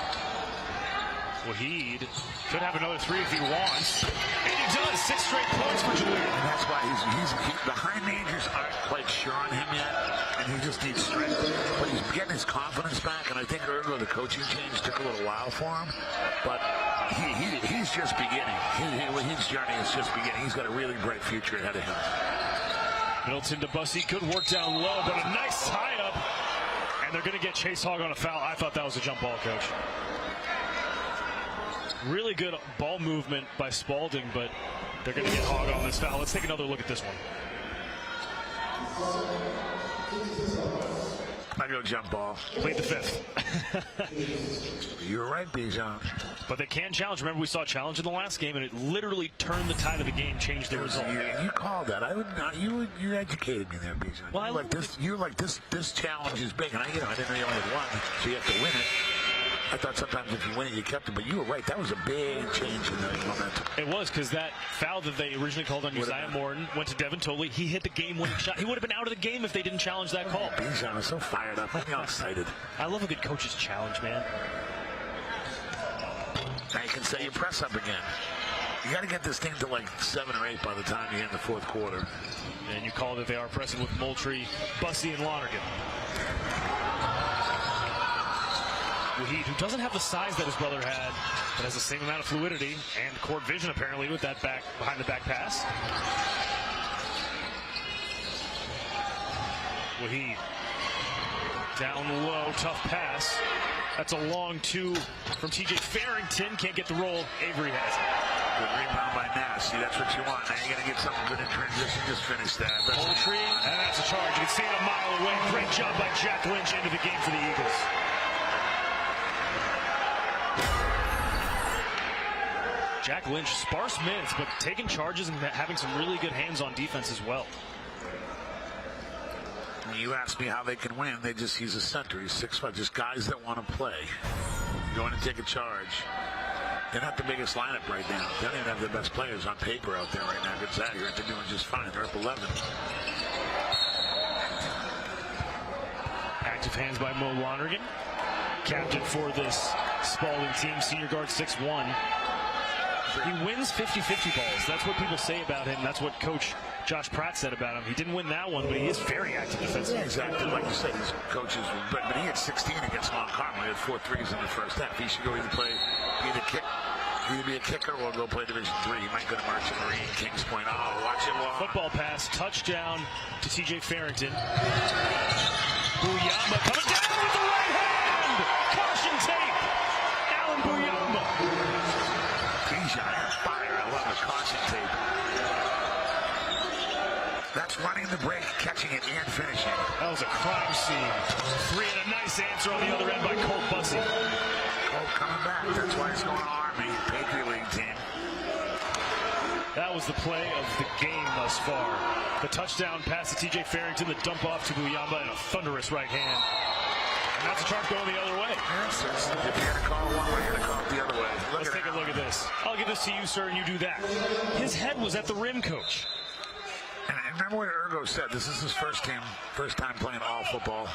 [SPEAKER 1] Wahid could have another 3 if he wants. And he does. 6 straight points for Jaleel.
[SPEAKER 2] And that's why the high majors aren't quite sure on him yet. And he just needs strength. But he's getting his confidence back. And I think Ergo, the coaching change, took a little while for him. But he's just beginning. His journey is just beginning. He's got a really bright future ahead of him.
[SPEAKER 1] Middleton to Bussey. Good work down low, but a nice tie-up. And they're going to get Chase Hogg on a foul. I thought that was a jump ball, Coach. Really good ball movement by Spalding, but they're going to get Hogg on this foul. Let's take another look at this one.
[SPEAKER 2] I go jump ball.
[SPEAKER 1] Played the fifth.
[SPEAKER 2] You're right, Bijan.
[SPEAKER 1] But they can challenge. Remember, we saw a challenge in the last game, and it literally turned the tide of the game, changed the result.
[SPEAKER 2] You called that. I would not. You educated me there, Bijan.
[SPEAKER 1] Well,
[SPEAKER 2] you're like this. This challenge is big, and I didn't know you only had one, so you have to win it. I thought sometimes if you win it, you kept it, but you were right. That was a big change in the momentum.
[SPEAKER 1] It was, because that foul that they originally called on Uzziah Morton went to Devin Tolley. He hit the game-winning shot. He would have been out of the game if they didn't challenge that call.
[SPEAKER 2] Bijan is so fired up. I'm excited.
[SPEAKER 1] I love a good coach's challenge, man.
[SPEAKER 2] Now you can say you press up again. You got to get this thing to like 7 or 8 by the time you get in the fourth quarter.
[SPEAKER 1] And you call that they are pressing with Moultrie, Bussey, and Lonergan. Wahid, who doesn't have the size that his brother had, but has the same amount of fluidity and court vision apparently with that behind the back pass. Wahid down low, tough pass. That's a long two from TJ Farrington. Can't get the roll. Avery has it.
[SPEAKER 2] Good rebound by Nash. See, that's what you want. Now you got to get something good in transition. Just finish that.
[SPEAKER 1] Moultrie, and that's a charge. You can see it a mile away. Great job by Jack Lynch into the game for the Eagles. Jack Lynch, sparse minutes, but taking charges and having some really good hands on defense as well.
[SPEAKER 2] When you ask me how they can win, he's a center. He's 6'5". Just guys that want to play. Go in and take a charge. They're not the biggest lineup right now. They don't even have the best players on paper out there right now. Gonzaga, they're doing just fine. They're up 11.
[SPEAKER 1] Active hands by Mo Lonergan. Captain for this Spalding team, senior guard 6'1". He wins 50-50 balls. That's what people say about him. That's what Coach Josh Pratt said about him. He didn't win that one, but he is very active defensively.
[SPEAKER 2] Yeah, exactly. Like you said, his coaches, but he had 16 against Mount Carmel. He had 4 threes in the first half. He should go either be a kicker or go play Division III. He might go to Merchant Marine, Kings Point. Oh, watch it long.
[SPEAKER 1] Football pass, touchdown to TJ Farrington. Buyamba coming down with the right hand. Caution tape. Alan Buyamba.
[SPEAKER 2] Bijan on fire. I love the caution tape. That's running the break, catching it, and finishing.
[SPEAKER 1] That was a crime scene. 3 and a nice answer on the other end by Colt Bussey.
[SPEAKER 2] Colt coming back. That's why he's going to Army, Patriot League team.
[SPEAKER 1] That was the play of the game thus far. The touchdown pass to TJ Farrington, the dump off to Buyamba, and a thunderous right hand. And that's a charge going the other way.
[SPEAKER 2] Yes, if you're going to call one way, you're going to call it the other way.
[SPEAKER 1] Let's take a look at this. I'll give this to you, sir, and you do that. His head was at the rim, Coach.
[SPEAKER 2] And remember what Ergo said. This is his first time playing all football.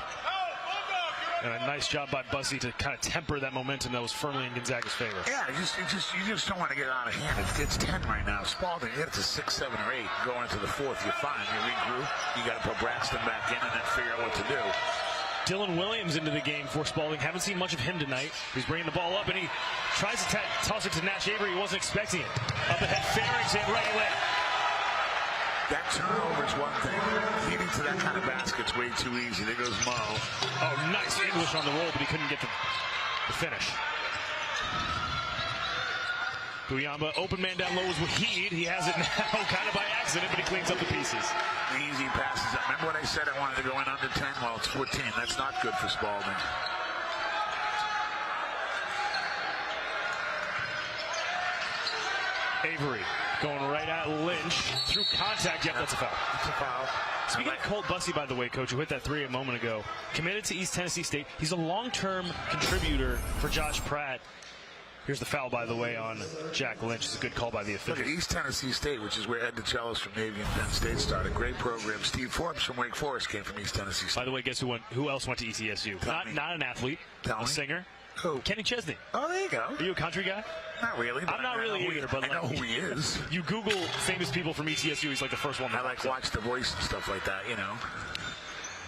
[SPEAKER 1] And a nice job by Bussey to kind of temper that momentum that was firmly in Gonzaga's favor.
[SPEAKER 2] Yeah, you just don't want to get out of hand. It's 10 right now. Spalding, you get it to 6, 7, or 8. Going into the fourth, you're fine. You regroup. You got to put Braxton back in and then figure out what to do.
[SPEAKER 1] Dylan Williams into the game for Spalding. Haven't seen much of him tonight. He's bringing the ball up, and he tries to toss it to Nash Avery. He wasn't expecting it. Up ahead, Farrington, right away.
[SPEAKER 2] That turnover is one thing. Leading to that kind of basket's way too easy. There goes Mo.
[SPEAKER 1] Oh, nice English on the roll, but he couldn't get the finish. Buyamba, open man down low is Wahid. He has it now, kind of by accident, but he cleans up the pieces.
[SPEAKER 2] Easy passes up. Remember when I said I wanted to go in under 10? Well, it's 14. That's not good for Spalding.
[SPEAKER 1] Avery going right at Lynch through contact. Yep, that's a foul.
[SPEAKER 2] It's a foul.
[SPEAKER 1] Speaking of Colt Bussey, by the way, Coach, who hit that 3 a moment ago, committed to East Tennessee State. He's a long-term contributor for Josh Pratt. Here's the foul, by the way, on Jack Lynch. It's a good call by the official.
[SPEAKER 2] Look at East Tennessee State, which is where Ed DeCellis from Navy and Penn State started. Great program. Steve Forbes from Wake Forest came from East Tennessee State.
[SPEAKER 1] By the way, guess who else went to ETSU? Not an athlete, a singer.
[SPEAKER 2] Who?
[SPEAKER 1] Kenny Chesney.
[SPEAKER 2] Oh, there you go.
[SPEAKER 1] Are you a country guy?
[SPEAKER 2] Not really.
[SPEAKER 1] I'm not really either, but
[SPEAKER 2] I know who he is.
[SPEAKER 1] You Google famous people from ETSU, he's like the first one.
[SPEAKER 2] I like watch The Voice and stuff like that, you know.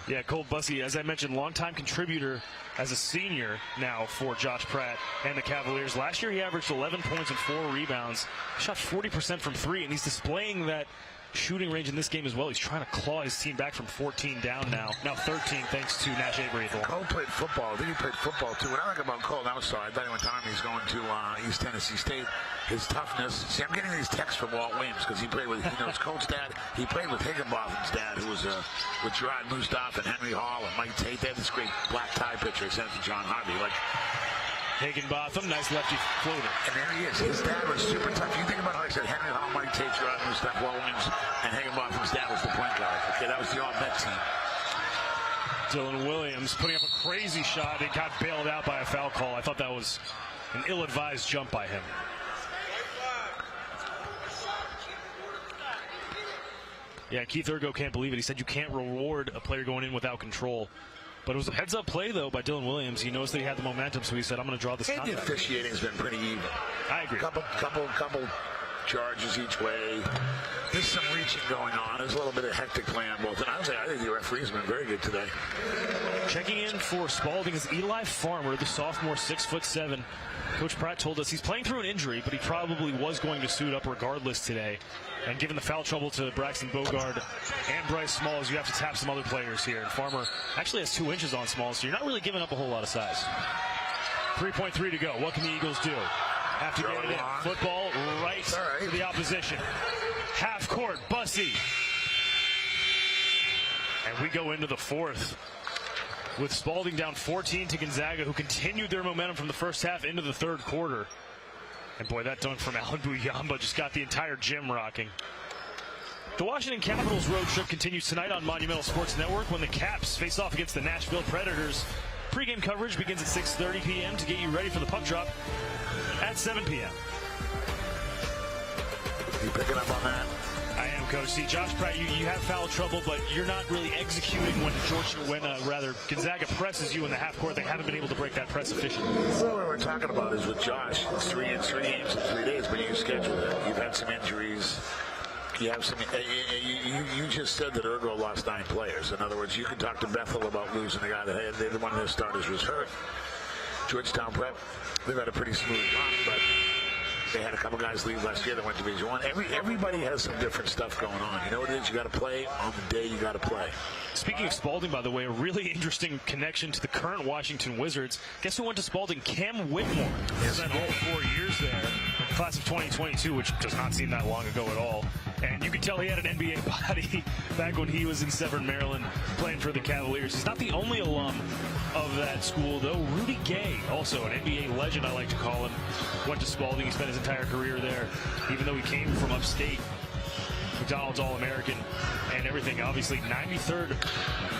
[SPEAKER 1] Yeah, Colt Bussey, as I mentioned, longtime contributor as a senior now for Josh Pratt and the Cavaliers. Last year he averaged 11 points and 4 rebounds. He shot 40% from 3, and he's displaying that shooting range in this game as well. He's trying to claw his team back from 14 down now 13 thanks to Nash Avery.
[SPEAKER 2] Cole played football. I think he played football too. What I like about Cole, I thought he went to Army. He's going to East Tennessee State. His toughness. See, I'm getting these texts from Walt Williams because he played with, his Colt's dad. He played with Higginbotham's dad, who was with Gerard Mustafa and Henry Hall and Mike Tate. They had this great black tie picture I sent to John Harvey. Like
[SPEAKER 1] Higginbotham, nice lefty floater.
[SPEAKER 2] And there he is. His dad was super tough. You think about how I said Henry Hall, Mike Tate, Gerard Mustafa, Walt Williams, and Higginbotham's dad was the point guard. Okay, that was the all-net team.
[SPEAKER 1] Dylan Williams putting up a crazy shot. It got bailed out by a foul call. I thought that was an ill-advised jump by him. Yeah, Keith Urgo can't believe it. He said you can't reward a player going in without control. But it was a heads-up play, though, by Dylan Williams. He knows that he had the momentum, so he said, I'm going to draw this
[SPEAKER 2] And
[SPEAKER 1] contact.
[SPEAKER 2] the officiating has been pretty even.
[SPEAKER 1] I agree.
[SPEAKER 2] Couple charges each way. There's some reaching going on. There's a little bit of hectic play on both. And I think the referee's been very good today.
[SPEAKER 1] Checking in for Spalding is Eli Farmer, the sophomore, 6'7". Coach Pratt told us he's playing through an injury, but he probably was going to suit up regardless today. And given the foul trouble to Braxton Bogard and Bryce Smalls, you have to tap some other players here. And Farmer actually has 2 inches on Smalls, so you're not really giving up a whole lot of size. 3.3 to go. What can the Eagles do? Have to get it in. Football right to the opposition. Half court, Bussey. And we go into the fourth with Spalding down 14 to Gonzaga, who continued their momentum from the first half into the third quarter. And boy, that dunk from Alan Buyamba just got the entire gym rocking. The Washington Capitals road trip continues tonight on Monumental Sports Network when the Caps face off against the Nashville Predators. Pre-game coverage begins at 6:30 p.m. to get you ready for the puck drop at 7 p.m.
[SPEAKER 2] You picking up on that?
[SPEAKER 1] I am, Coach. See, Josh Pratt, you have foul trouble, but you're not really executing when Gonzaga presses you in the half court. They haven't been able to break that press efficiently.
[SPEAKER 2] Well, what we're talking about is with Josh, it's 3 games in 3 days, but you scheduled it. You've had some injuries. You have some. You just said that Urgo lost 9 players. In other words, you can talk to Bethel about losing the guy that one of their starters was hurt. Georgetown Prep, they've had a pretty smooth run, but they had a couple guys leave last year that went to Division I. Everybody has some different stuff going on. You know what it is? You got to play on the day you got to play.
[SPEAKER 1] Speaking of Spalding, by the way, a really interesting connection to the current Washington Wizards. Guess who went to Spalding? Cam Whitmore. He spent all 4 years there. Class of 2022, which does not seem that long ago at all. And you can tell he had an NBA body back when he was in Severn, Maryland, playing for the Cavaliers. He's not the only alum of that school, though. Rudy Gay, also an NBA legend, I like to call him, went to Spalding. He spent his entire career there, even though he came from upstate. McDonald's All-American and everything. Obviously, 93rd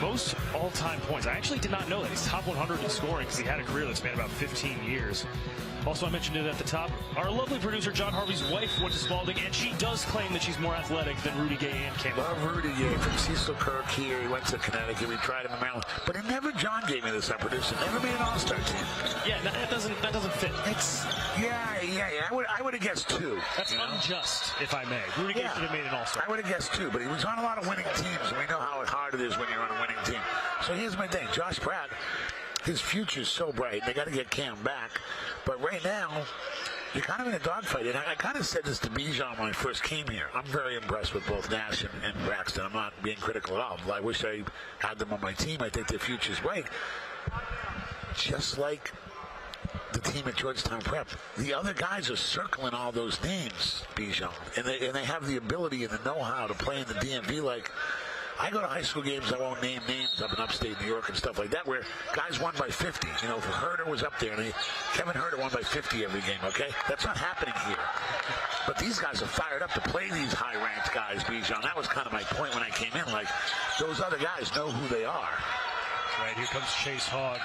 [SPEAKER 1] most all-time points. I actually did not know that. He's top 100 in scoring because he had a career that spanned about 15 years. Also, I mentioned it at the top. Our lovely producer, John Harvey's wife, went to Spalding, and she does claim that she's more athletic than Rudy Gay and Cam.
[SPEAKER 2] Love Rudy Gay from Cecil Kirk here. He went to Connecticut. We tried him in Maryland. But it never, John gave me this, our producer, never made an all-star team.
[SPEAKER 1] Yeah, that doesn't fit.
[SPEAKER 2] I would have guessed 2.
[SPEAKER 1] That's unjust, if I may. Rudy Gay should have made an all-star.
[SPEAKER 2] I would have guessed 2, but he was on a lot of winning teams, and we know how hard it is when you're on a winning team. So here's my thing. Josh Pratt, his future's so bright. They got to get Cam back. But right now, you're kind of in a dogfight. And I kind of said this to Bijan when I first came here. I'm very impressed with both Nash and Braxton. I'm not being critical at all. I wish I had them on my team. I think their future's bright. Just like the team at Georgetown Prep. The other guys are circling all those names, Bijan. And they have the ability and the know-how to play in the DMV like... I go to high school games, I won't name names up in upstate New York and stuff like that, where guys won by 50. You know, Herder was up there, and Kevin Herder won by 50 every game, okay? That's not happening here. But these guys are fired up to play these high-ranked guys, Bijan. That was kind of my point when I came in. Like, those other guys know who they are.
[SPEAKER 1] Right, here comes Chase Hogg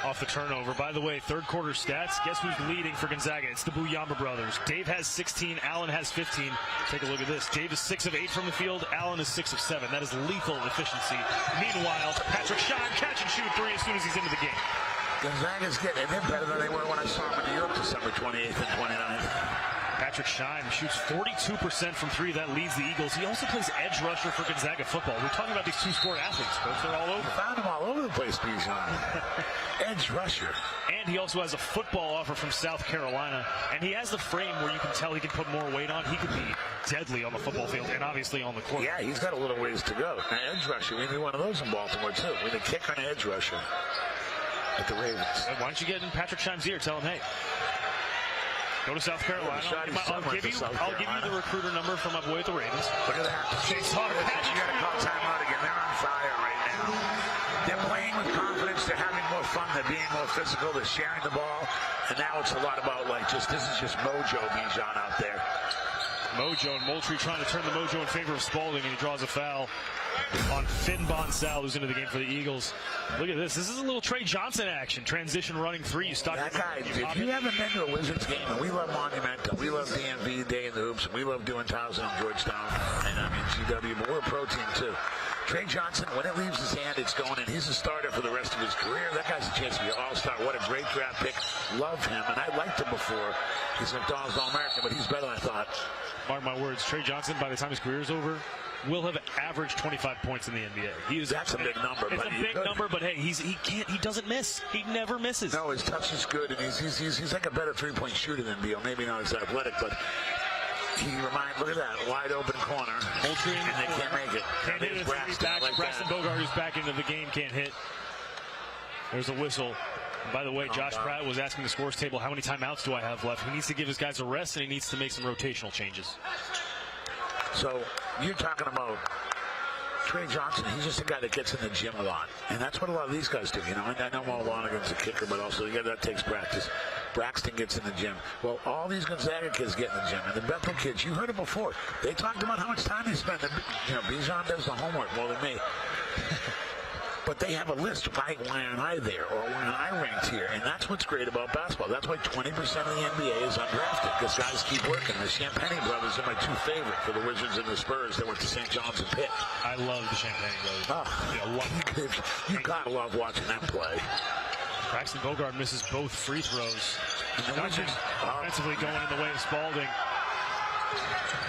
[SPEAKER 1] off the turnover. By the way, third quarter stats, guess who's leading for Gonzaga? It's the Buyamba brothers. Dave has 16, Allen has 15. Take a look at this. Dave is 6 of 8 from the field. Allen is 6 of 7. That is lethal efficiency. Meanwhile, Patrick Shine, catch and shoot 3 as soon as he's into the game.
[SPEAKER 2] Gonzaga's getting, and they're better than they were when I saw them in New York December 28th and 29th.
[SPEAKER 1] Patrick Scheim shoots 42% from three. That leads the Eagles. He also plays edge rusher for Gonzaga football. We're talking about these two-sport athletes, Coach. They're all over.
[SPEAKER 2] Found him all over the place, Bijan. Edge rusher.
[SPEAKER 1] And he also has a football offer from South Carolina. And he has the frame where you can tell he can put more weight on. He could be deadly on the football field and obviously on the court.
[SPEAKER 2] Yeah, he's got a little ways to go. Now, edge rusher, we need one of those in Baltimore, too. We need a kick on an edge rusher at the Ravens.
[SPEAKER 1] Why don't you get in Patrick Scheim's ear? Tell him, hey, go to South Carolina. I'll give you the recruiter number from my boy at the Ravens.
[SPEAKER 2] Look at that.
[SPEAKER 1] You got
[SPEAKER 2] to call timeout again. They're on fire right now. They're playing with confidence. They're having more fun. They're being more physical. They're sharing the ball. And now it's a lot about, this is just mojo being John out there.
[SPEAKER 1] Mojo and Moultrie trying to turn the mojo in favor of Spalding, and he draws a foul on Finn Bonsal, who's into the game for the Eagles. Look at this. This is a little Trey Johnson action. Transition running three. You stop
[SPEAKER 2] that guy. If you haven't been to a Wizards game, and we love Monumental, we love DMV, Day in the Hoops, and we love doing Towson and Georgetown, and GW, but we're a pro team too. Trey Johnson, when it leaves his hand, it's going, and he's a starter for the rest of his career. That guy's a chance to be an all-star. What a great draft pick. Love him, and I liked him before. He's McDonald's All-American, but he's better than I thought.
[SPEAKER 1] Mark my words, Trey Johnson, by the time his career is over, will have averaged 25 points in the NBA.
[SPEAKER 2] That's a big number.
[SPEAKER 1] It's a big number, but hey, he doesn't miss. He never misses.
[SPEAKER 2] No, his touch is good, and he's like a better three-point shooter than Beal. Maybe not as athletic, but look at that, wide open corner.
[SPEAKER 1] Moultrie,
[SPEAKER 2] and they can't make it.
[SPEAKER 1] Can't hit it. Braxton Bogart, who's back into the game, can't hit. There's a whistle. And by the way, Josh Pratt was asking the scores table, how many timeouts do I have left? He needs to give his guys a rest, and he needs to make some rotational changes.
[SPEAKER 2] So you're talking about Trey Johnson. He's just a guy that gets in the gym a lot, and that's what a lot of these guys do. And I know Mo Lonergan's a kicker, but also that takes practice. Braxton gets in the gym. Well, all these Gonzaga kids get in the gym, and the Bethel kids, you heard it before. They talked about how much time they spend. Bijan does the homework more than me. But they have a list. Why aren't I there? Or why aren't I ranked here? And that's what's great about basketball. That's why 20% of the NBA is undrafted, because guys keep working. The Champagne brothers are my two favorite for the Wizards and the Spurs that went to St. John's and Pitt.
[SPEAKER 1] I love the Champagne brothers.
[SPEAKER 2] You gotta love watching them play.
[SPEAKER 1] Braxton Bogart misses both free throws. And the Wizards offensively going in the way of Spalding.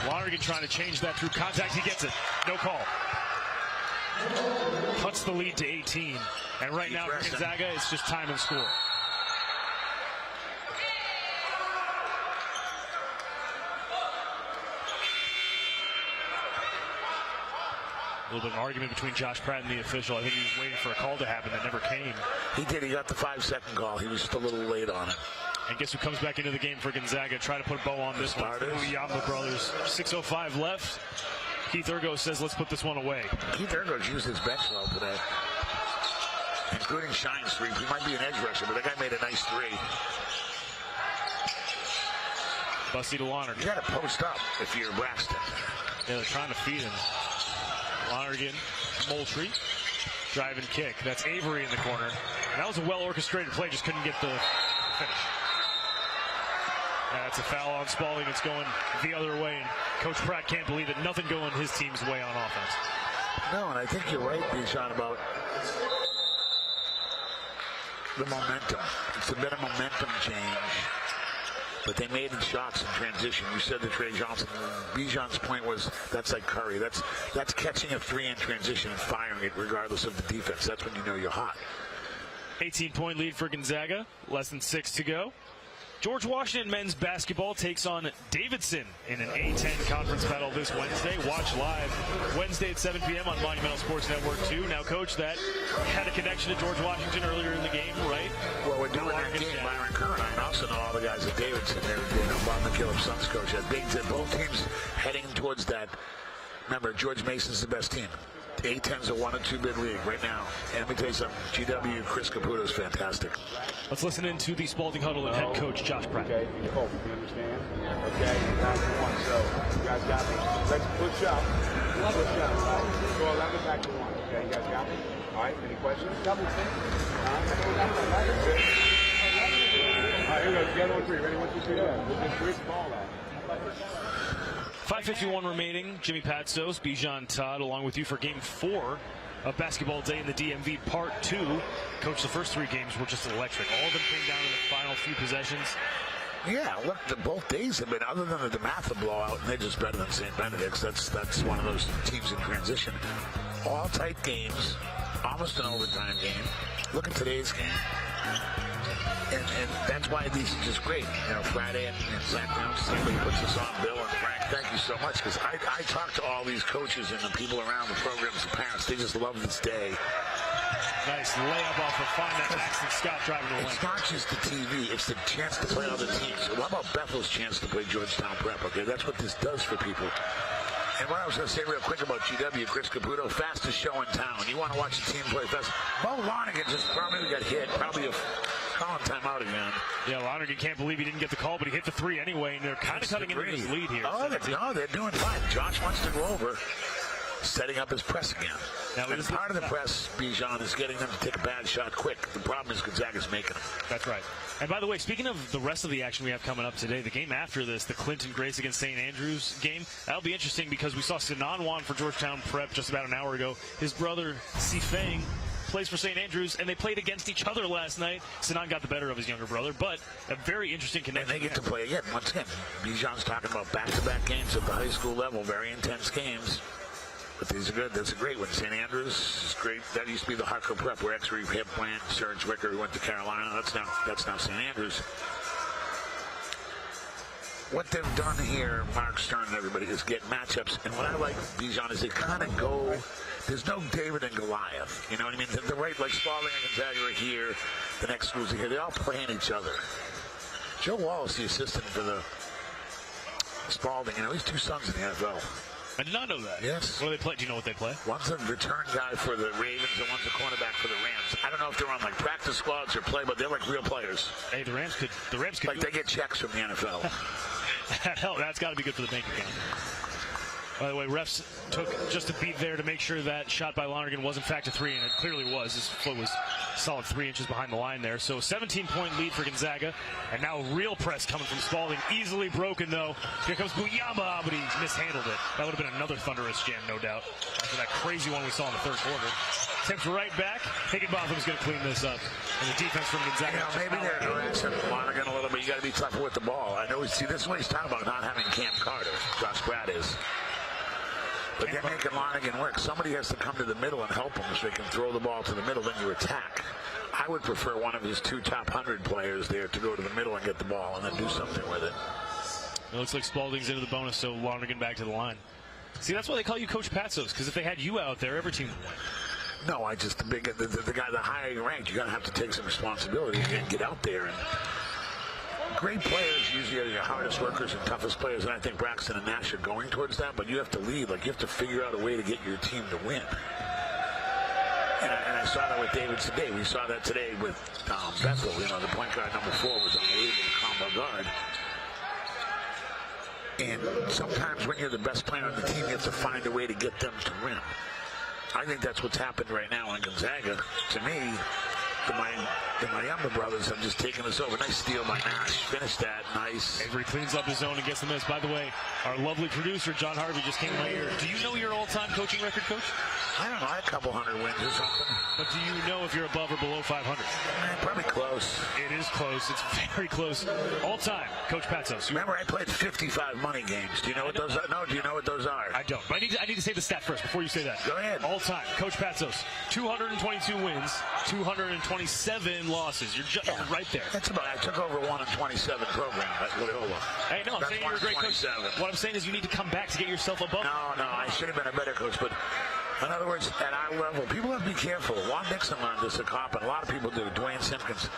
[SPEAKER 1] Lonergan trying to change that through contact. He gets it. No call. Cuts the lead to 18. And right now for Gonzaga, it's just time and score. A little bit of an argument between Josh Pratt and the official. I think he was waiting for a call to happen that never came.
[SPEAKER 2] He did. He got the 5-second call. He was just a little late on it.
[SPEAKER 1] And guess who comes back into the game for Gonzaga? Try to put a bow on this one. The Uyama brothers. 6:05 left. Keith Ergo says, let's put this one away.
[SPEAKER 2] Keith Ergo's used his bench well today, including Shine's three. He might be an edge rusher, but that guy made a nice three.
[SPEAKER 1] Bussy to Lonergan.
[SPEAKER 2] You got to post up if you're Braxton.
[SPEAKER 1] Yeah, they're trying to feed him. Lonergan, Moultrie, drive and kick. That's Avery in the corner. And that was a well-orchestrated play, just couldn't get the finish. That's a foul on Spalding. It's going the other way. And Coach Pratt can't believe it. Nothing going his team's way on offense.
[SPEAKER 2] No, and I think you're right, Bijan, about the momentum. It's a bit of momentum change. But they made shots in transition. You said to Trey Johnson. Bijan's point was that's like Curry. That's catching a three in transition and firing it regardless of the defense. That's when you know you're hot.
[SPEAKER 1] 18-point lead for Gonzaga. Less than 6 to go. George Washington men's basketball takes on Davidson in an A-10 conference battle this Wednesday. Watch live Wednesday at 7 p.m. on Monumental Sports Network 2. Now, Coach, that had a connection to George Washington earlier in the game, right?
[SPEAKER 2] Well, we're doing that game. Byron Kerr and I also know all the guys at Davidson. They're Bob McKillop's Suns coach. Both teams heading towards that. Remember, George Mason's the best team. The A-10's a 1- and 2-bid league right now. And let me tell you something, GW, Chris Caputo's fantastic.
[SPEAKER 1] Let's listen in to the Spalding Huddle and head coach Josh Pratt.
[SPEAKER 7] Okay, Nicole, you understand? Okay, that's one. So, you guys got me? Let's push up. Push up. Go 11 back to 1. Okay, you guys got me? All right, any questions? Double team. All right, here we go. Together on 3. Ready? 1, 2, 3. Where's the ball at?
[SPEAKER 1] 5:51 remaining. Jimmy Patsos, Bijan Todd, along with you for Game 4 of Basketball Day in the DMV Part 2. Coach, the first 3 games were just electric. All of them came down in the final few possessions.
[SPEAKER 2] Yeah, look, both days have been, other than the DeMatha blowout, and they're just better than St. Benedict's. That's one of those teams in transition. All tight games, almost an overtime game. Look at today's game. And that's why these are just great. You know, Friday and SmackDown, somebody puts us on. Bill and Frank, thank you so much, because I talk to all these coaches and the people around the programs, the parents. They just love this day.
[SPEAKER 1] Nice layup off of fine. That Maxton Scott driving the lane.
[SPEAKER 2] It's not just the TV. It's the chance to play other teams. What about Bethel's chance to play Georgetown Prep? Okay, that's what this does for people. And what I was going to say real quick about GW, Chris Caputo, fastest show in town. You want to watch a team play fast? Mo Lonergan just probably got hit. Probably a calling timeout again.
[SPEAKER 1] Yeah, Lonergan can't believe he didn't get the call, but he hit the three anyway, and they're kind of cutting into his lead here.
[SPEAKER 2] Oh, they're doing fine. Josh wants to go over, setting up his press again. Now, and part of the press, Bijan, is getting them to take a bad shot quick. The problem is Gonzaga's making them.
[SPEAKER 1] That's right. And by the way, speaking of the rest of the action we have coming up today, the game after this, the Clinton Grace against St. Andrews game, that'll be interesting because we saw Sinan Wan for Georgetown Prep just about an hour ago. His brother, Sifeng, plays for St. Andrews, and they played against each other last night. Sinan got the better of his younger brother, but a very interesting connection.
[SPEAKER 2] And they get to play again. Once again, Bijan's talking about back-to-back games at the high school level, very intense games. But these are good. That's a great one. St. Andrews is great. That used to be the Harker Prep where X-Reeve Hip went. Serge Wicker went to Carolina. That's now St. Andrews. What they've done here, Mark Stern and everybody, is get matchups. And what I like, Bijan, is they kind of go. There's no David and Goliath. You know what I mean? They're right, like Spalding and Gonzaga are here. The next schools are here. They're all playing each other. Joe Wallace, the assistant for the Spalding, he's two sons in the NFL.
[SPEAKER 1] I did not know that.
[SPEAKER 2] Yes.
[SPEAKER 1] What do they play? Do you know what they play?
[SPEAKER 2] One's a return guy for the Ravens and one's a cornerback for the Rams. I don't know if they're on like practice squads or play, but they're like real players.
[SPEAKER 1] Hey, the Rams could
[SPEAKER 2] like they get checks from the NFL.
[SPEAKER 1] Hell, that's got to be good for the bank account. By the way, refs took just a beat there to make sure that shot by Lonergan was in fact a three, and it clearly was. His foot was solid 3 inches behind the line there. So 17-point lead for Gonzaga, and now real press coming from Spalding. Easily broken, though. Here comes Buyamba, but he mishandled it. That would have been another thunderous jam, no doubt, after that crazy one we saw in the third quarter. Tipped right back. Higginbotham's going to clean this up. And the defense from Gonzaga.
[SPEAKER 2] Maybe they're harassing Lonergan a little bit. You got to be tougher with the ball. I know. See, this is what he's talking about, not having Cam Carter. Josh Pratt is. But they're making Lonergan work. Somebody has to come to the middle and help him so they can throw the ball to the middle, then you attack. I would prefer one of his two top 100 players there to go to the middle and get the ball and then do something with it.
[SPEAKER 1] It looks like Spalding's into the bonus, so Lonergan back to the line. See, that's why they call you Coach Patsos, because if they had you out there, every team would win.
[SPEAKER 2] No, I just, the guy, the higher you ranked, you're going to have to take some responsibility and get out there. And great players usually are your hardest workers and toughest players, and I think Braxton and Nash are going towards that, but you have to lead. Like, you have to figure out a way to get your team to win. And I saw that with David today. We saw that today with Bethel. The point guard number 4 was unbelievable combo guard. And sometimes when you're the best player on the team, you have to find a way to get them to win. I think that's what's happened right now in Gonzaga. To me, the Mayamba brothers have just taken us over. Nice steal by Nash. Finished that. Nice.
[SPEAKER 1] Avery cleans up his zone and gets the miss. By the way, our lovely producer, John Harvey, just came right here. Do you know your all-time coaching record, Coach?
[SPEAKER 2] I don't know. I had a couple hundred wins or something.
[SPEAKER 1] But do you know if you're above or below 500?
[SPEAKER 2] Probably close.
[SPEAKER 1] It is close. It's very close. All-time, Coach Patsos.
[SPEAKER 2] Remember, I played 55 money games. Do you know what those are? No, do you know what those are?
[SPEAKER 1] I don't. But I need to say the stat first before you say that.
[SPEAKER 2] Go ahead.
[SPEAKER 1] All-time, Coach Patsos, 222 wins, 227 losses. You're just right there.
[SPEAKER 2] That's about it. I took over 1 in 27 program at Loyola.
[SPEAKER 1] Hey, no, I'm saying you're a great coach. What I'm saying is you need to come back to get yourself above.
[SPEAKER 2] No, I should have been a better coach, but in other words, at our level, people have to be careful. Juan Dixon learned this at Coppin. A lot of people do. Dwayne Simpkins.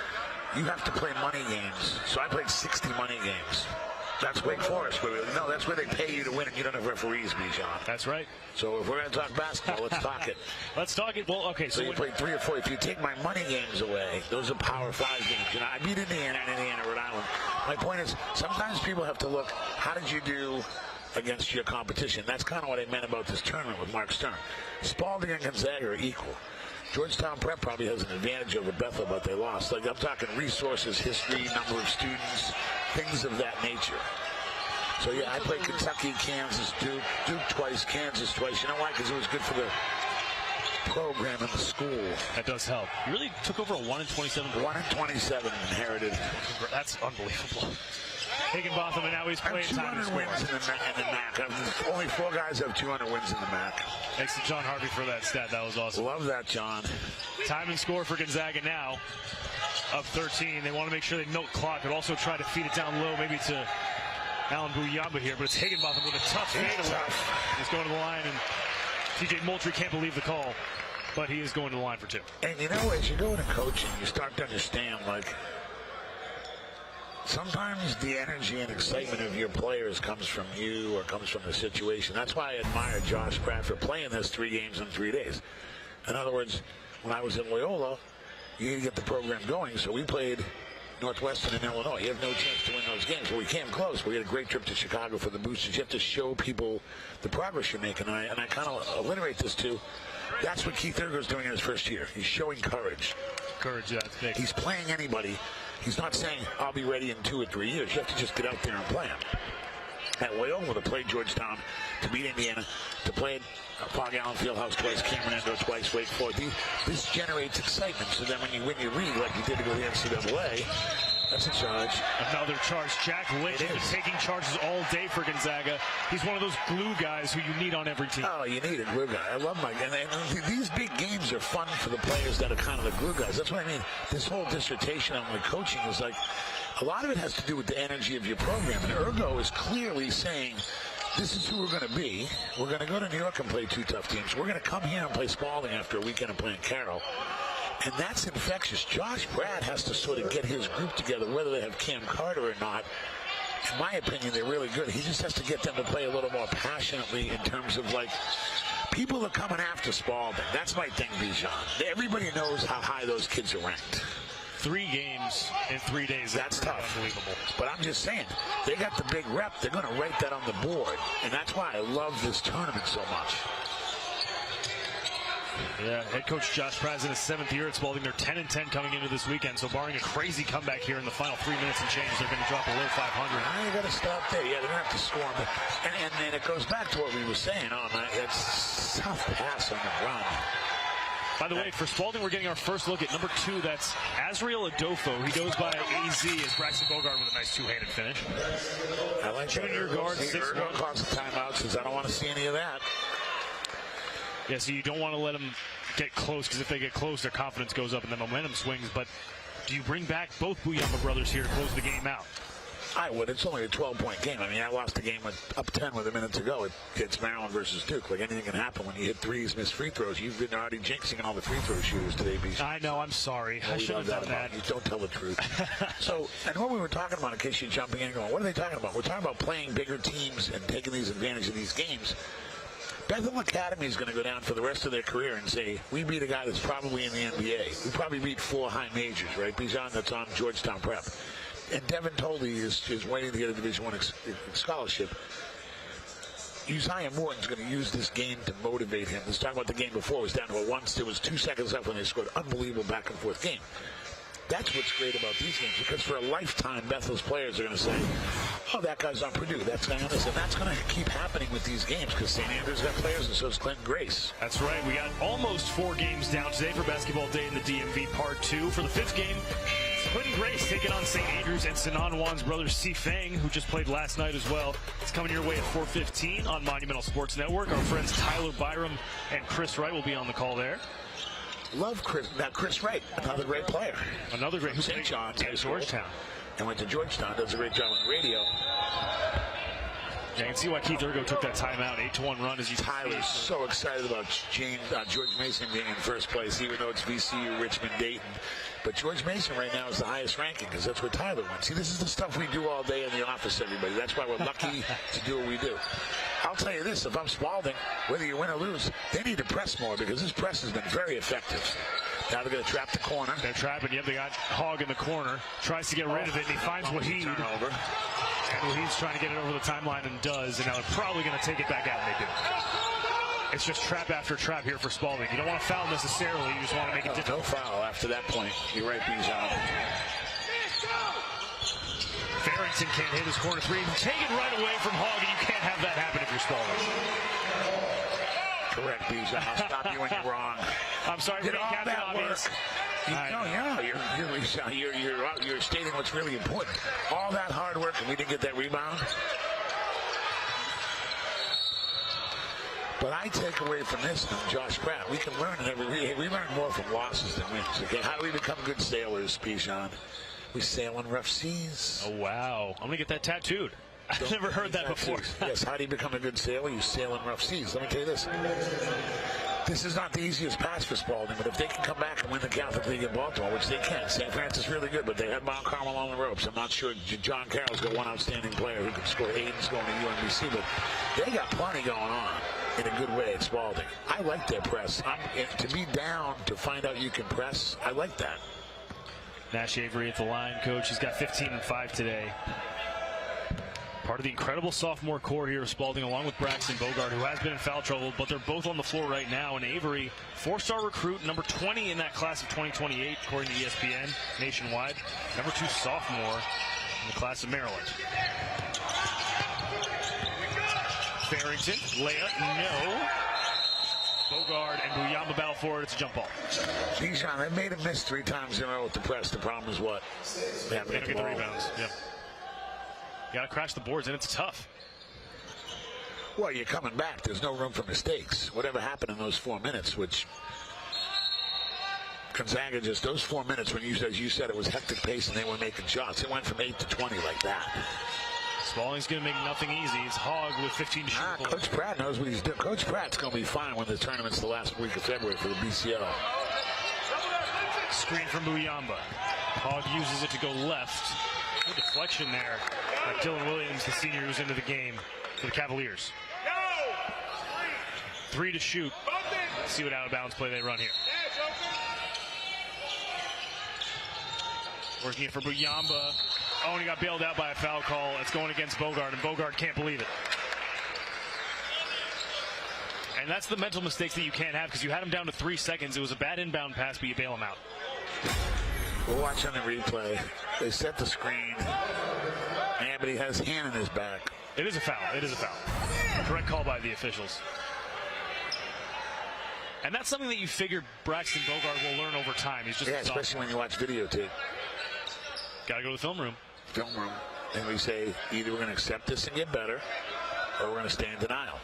[SPEAKER 2] You have to play money games. So I played 60 money games. That's Wake Forest. No, that's where they pay you to win and you don't have referees, Bijan.
[SPEAKER 1] That's right.
[SPEAKER 2] So if we're going to talk basketball, let's talk it.
[SPEAKER 1] Let's talk it. Well, okay.
[SPEAKER 2] So you played 3 or 4. If you take my money games away, those are Power 5 games. I beat Indiana and Indiana, Rhode Island. My point is, sometimes people have to look, how did you do against your competition? That's kind of what I meant about this tournament with Mark Stern. Spalding and Gonzaga are equal. Georgetown Prep probably has an advantage over Bethel, but they lost. Like, I'm talking resources, history, number of students, things of that nature. So, yeah, I played Kentucky, Kansas, Duke twice, Kansas twice. You know why? Because it was good for the program in the school.
[SPEAKER 1] That does help. You really took over a 1 in 27.
[SPEAKER 2] 1 in 27 inherited.
[SPEAKER 1] That's unbelievable. Higginbotham, and now he's playing time to
[SPEAKER 2] 200
[SPEAKER 1] score.
[SPEAKER 2] wins in the MAC. Only 4 guys have 200 wins in the MAC.
[SPEAKER 1] Thanks to John Harvey for that stat. That was awesome.
[SPEAKER 2] Love that, John.
[SPEAKER 1] Time and score for Gonzaga now. Up 13. They want to make sure they milk clock, but also try to feed it down low, maybe to Alan Buyamba here. But it's Higginbotham with a tough fadeaway. He's going to the line, and TJ Moultrie can't believe the call, but he is going to the line for 2.
[SPEAKER 2] And you know, as you go into coaching, you start to understand, like, sometimes the energy and excitement of your players comes from you or comes from the situation. That's why I admire Josh Pratt for playing this 3 games in 3 days. In other words, when I was in Loyola, you need to get the program going, so we played Northwestern in Illinois. You have no chance to win those games, but we came close. We had a great trip to Chicago for the boosters. You have to show people the progress you're making, and I kind of alliterate this too. That's what Keith Ergo's doing in his first year. He's showing courage.
[SPEAKER 1] Courage, yeah.
[SPEAKER 2] He's playing anybody. He's not saying, I'll be ready in 2 or 3 years. You have to just get out there and play him. At Loyola, to play Georgetown, to beat Indiana, to play Fog Allen Fieldhouse twice, Cameron Endo twice, Wake Forest. This generates excitement. So then when you win your league, like you did to go to the NCAA, that's a charge.
[SPEAKER 1] Another charge. Jack Lynch has been taking charges all day for Gonzaga. He's one of those glue guys who you need on every team.
[SPEAKER 2] Oh, you need a glue guy. I love Mike. And these big games are fun for the players that are kind of the glue guys. That's what I mean. This whole dissertation on my coaching is like, a lot of it has to do with the energy of your program. And Ergo is clearly saying, this is who we're going to be. We're going to go to New York and play 2 tough teams. We're going to come here and play Spalding after a weekend of playing Carroll. And that's infectious. Josh Pratt has to sort of get his group together, whether they have Cam Carter or not. In my opinion, they're really good. He just has to get them to play a little more passionately in terms of, like, people are coming after Spalding. That's my thing, Bijan. Everybody knows how high those kids are ranked.
[SPEAKER 1] 3 games in 3 days.
[SPEAKER 2] That's tough.
[SPEAKER 1] Unbelievable.
[SPEAKER 2] But I'm just saying, they got the big rep. They're going to write that on the board. And that's why I love this tournament so much.
[SPEAKER 1] Yeah, head coach Josh Pratt in his 7th year at Spalding. They're 10-10 coming into this weekend. So barring a crazy comeback here in the final 3 minutes and change, they're going to drop below 500.
[SPEAKER 2] You got to stop there. Yeah, they're going to have to score. And it goes back to what we were saying. It's tough pass on the run.
[SPEAKER 1] By the way, for Spalding, we're getting our first look at number 2. That's Azriel Adofo. He goes by AZ as Braxton Bogart with a nice 2-handed finish.
[SPEAKER 2] I like
[SPEAKER 1] junior guard, 6'1".
[SPEAKER 2] Calls a timeout, says I don't want to see any of that.
[SPEAKER 1] Yeah, so you don't want to let them get close, because if they get close, their confidence goes up and the momentum swings. But do you bring back both Buyamba brothers here to close the game out?
[SPEAKER 2] I would. It's only a 12-point game. I mean, I lost the game up 10 with a minute to go. It's Maryland versus Duke. Like, anything can happen when you hit threes, miss free throws. You've been already jinxing all the free throw shooters today, BC.
[SPEAKER 1] I know. I'm sorry. I should have done that.
[SPEAKER 2] You don't tell the truth. So, and what we were talking about, in case you're jumping in and going, what are they talking about? We're talking about playing bigger teams and taking these advantage of these games. Bethel Academy is going to go down for the rest of their career and say, we beat a guy that's probably in the NBA. We probably beat 4 high majors, right? Bijan, that's on Georgetown Prep. And Devin Tolley is waiting to get a Division I scholarship. Uzziah Morton's going to use this game to motivate him. Let's talk about the game before. It was down to a once. There was 2 seconds left when they scored. Unbelievable back-and-forth game. That's what's great about these games, because for a lifetime, Bethel's players are going to say, oh, that guy's on Purdue, that's guy on this. And that's going to keep happening with these games, because St. Andrews got players, and so does Clinton Grace.
[SPEAKER 1] That's right. We got almost 4 games down today for Basketball Day in the DMV Part 2. For the 5th game, Clinton Grace taking on St. Andrews and Sinan Wan's brother C. Fang, who just played last night as well. It's coming your way at 4:15 on Monumental Sports Network. Our friends Tyler Byram and Chris Wright will be on the call there.
[SPEAKER 2] Love Chris. Now, Chris Wright, another great player.
[SPEAKER 1] Another great.
[SPEAKER 2] St. John's
[SPEAKER 1] at Georgetown.
[SPEAKER 2] And went to Georgetown. Does a great job on the radio.
[SPEAKER 1] Yeah, I can see why Keith Ergo took that timeout. 8-1 run as you
[SPEAKER 2] Tyler's so excited about George Mason being in first place, even though it's VCU, Richmond, Dayton. But George Mason right now is the highest ranking, because that's where Tyler went. See, this is the stuff we do all day in the office, everybody. That's why we're lucky to do what we do. I'll tell you this, if I'm Spalding, whether you win or lose, they need to press more, because this press has been very effective. Now they're going to trap the corner.
[SPEAKER 1] They're trapping. Yep, they got Hogg in the corner. Tries to get rid of it, and he finds Wahid.
[SPEAKER 2] Turnover.
[SPEAKER 1] And Wahid's trying to get it over the timeline and does. And now they're probably going to take it back out, and they do. It's just trap after trap here for Spalding. You don't want to foul necessarily. You just want to make it difficult.
[SPEAKER 2] No foul after that point. You're right, Bijan.
[SPEAKER 1] Farrington can't hit his corner 3. Take it right away from Hogg, and you can't have that happen if you're Spalding.
[SPEAKER 2] correct, Bijan. I'll stop you when you're wrong.
[SPEAKER 1] I'm sorry for
[SPEAKER 2] Did
[SPEAKER 1] being
[SPEAKER 2] all
[SPEAKER 1] Captain
[SPEAKER 2] that
[SPEAKER 1] Obvious.
[SPEAKER 2] work. You're stating what's really important. All that hard work, and we didn't get that rebound. But I take away from this from Josh Pratt. We can learn we learn more from losses than wins. Okay, how do we become good sailors, Bijan? We sail in rough seas.
[SPEAKER 1] Oh, wow. I'm going to get that tattooed. I've never heard that before.
[SPEAKER 2] Yes, how do you become a good sailor? You sail in rough seas. Let me tell you this. This is not the easiest pass for Spalding, but if they can come back and win the Catholic League in Baltimore, which they can, St. Francis really good, but they had Mount Carmel on the ropes. I'm not sure John Carroll's got one outstanding player who can score. Aiden's going to UMBC, but they got plenty going on in a good way at Spalding. I like their press. To be down to find out you can press, I like that.
[SPEAKER 1] Nash Avery at the line, coach. He's got 15 and 5 today. Part of the incredible sophomore core here of Spalding, along with Braxton Bogart, who has been in foul trouble, but they're both on the floor right now. And Avery, 4-star recruit, number 20 in that class of 2028, according to ESPN, nationwide. Number 2 sophomore in the class of Maryland. Farrington, layup, no. Bogard and Buyamba battle forward. It's a jump ball.
[SPEAKER 2] Bijan, they made him miss 3 times in a row with the press. The problem is what? They
[SPEAKER 1] don't get the rebounds. Yeah. You got to crash the boards, and it's tough.
[SPEAKER 2] Well, you're coming back. There's no room for mistakes. Whatever happened in those 4 minutes, which Gonzaga just, those 4 minutes when as you said, it was hectic pace and they were making shots. It went from 8 to 20 like that.
[SPEAKER 1] Spalding's going to make nothing easy. It's Hogg with 15 to shoot.
[SPEAKER 2] Coach Pratt knows what he's doing. Coach Pratt's going to be fine when the tournament's the last week of February for the BCL.
[SPEAKER 1] Screen from Buyamba. Hogg uses it to go left. Good deflection there by Dylan Williams, the senior who's into the game for the Cavaliers. 3 to shoot. Let's see what out-of-bounds play they run here. Working it for Buyamba. Oh, and he got bailed out by a foul call. It's going against Bogart, and Bogart can't believe it. And that's the mental mistakes that you can't have, because you had him down to 3 seconds. It was a bad inbound pass, but you bail him out.
[SPEAKER 2] We'll watch on the replay. They set the screen. Man, but he has his hand in his back.
[SPEAKER 1] It is a foul. It is a foul. Correct call by the officials. And that's something that you figure Braxton Bogart will learn over time. He's just
[SPEAKER 2] especially when you watch videotape.
[SPEAKER 1] Got to go to the film room.
[SPEAKER 2] And we say either we're going to accept this and get better, or we're going to stay in denial.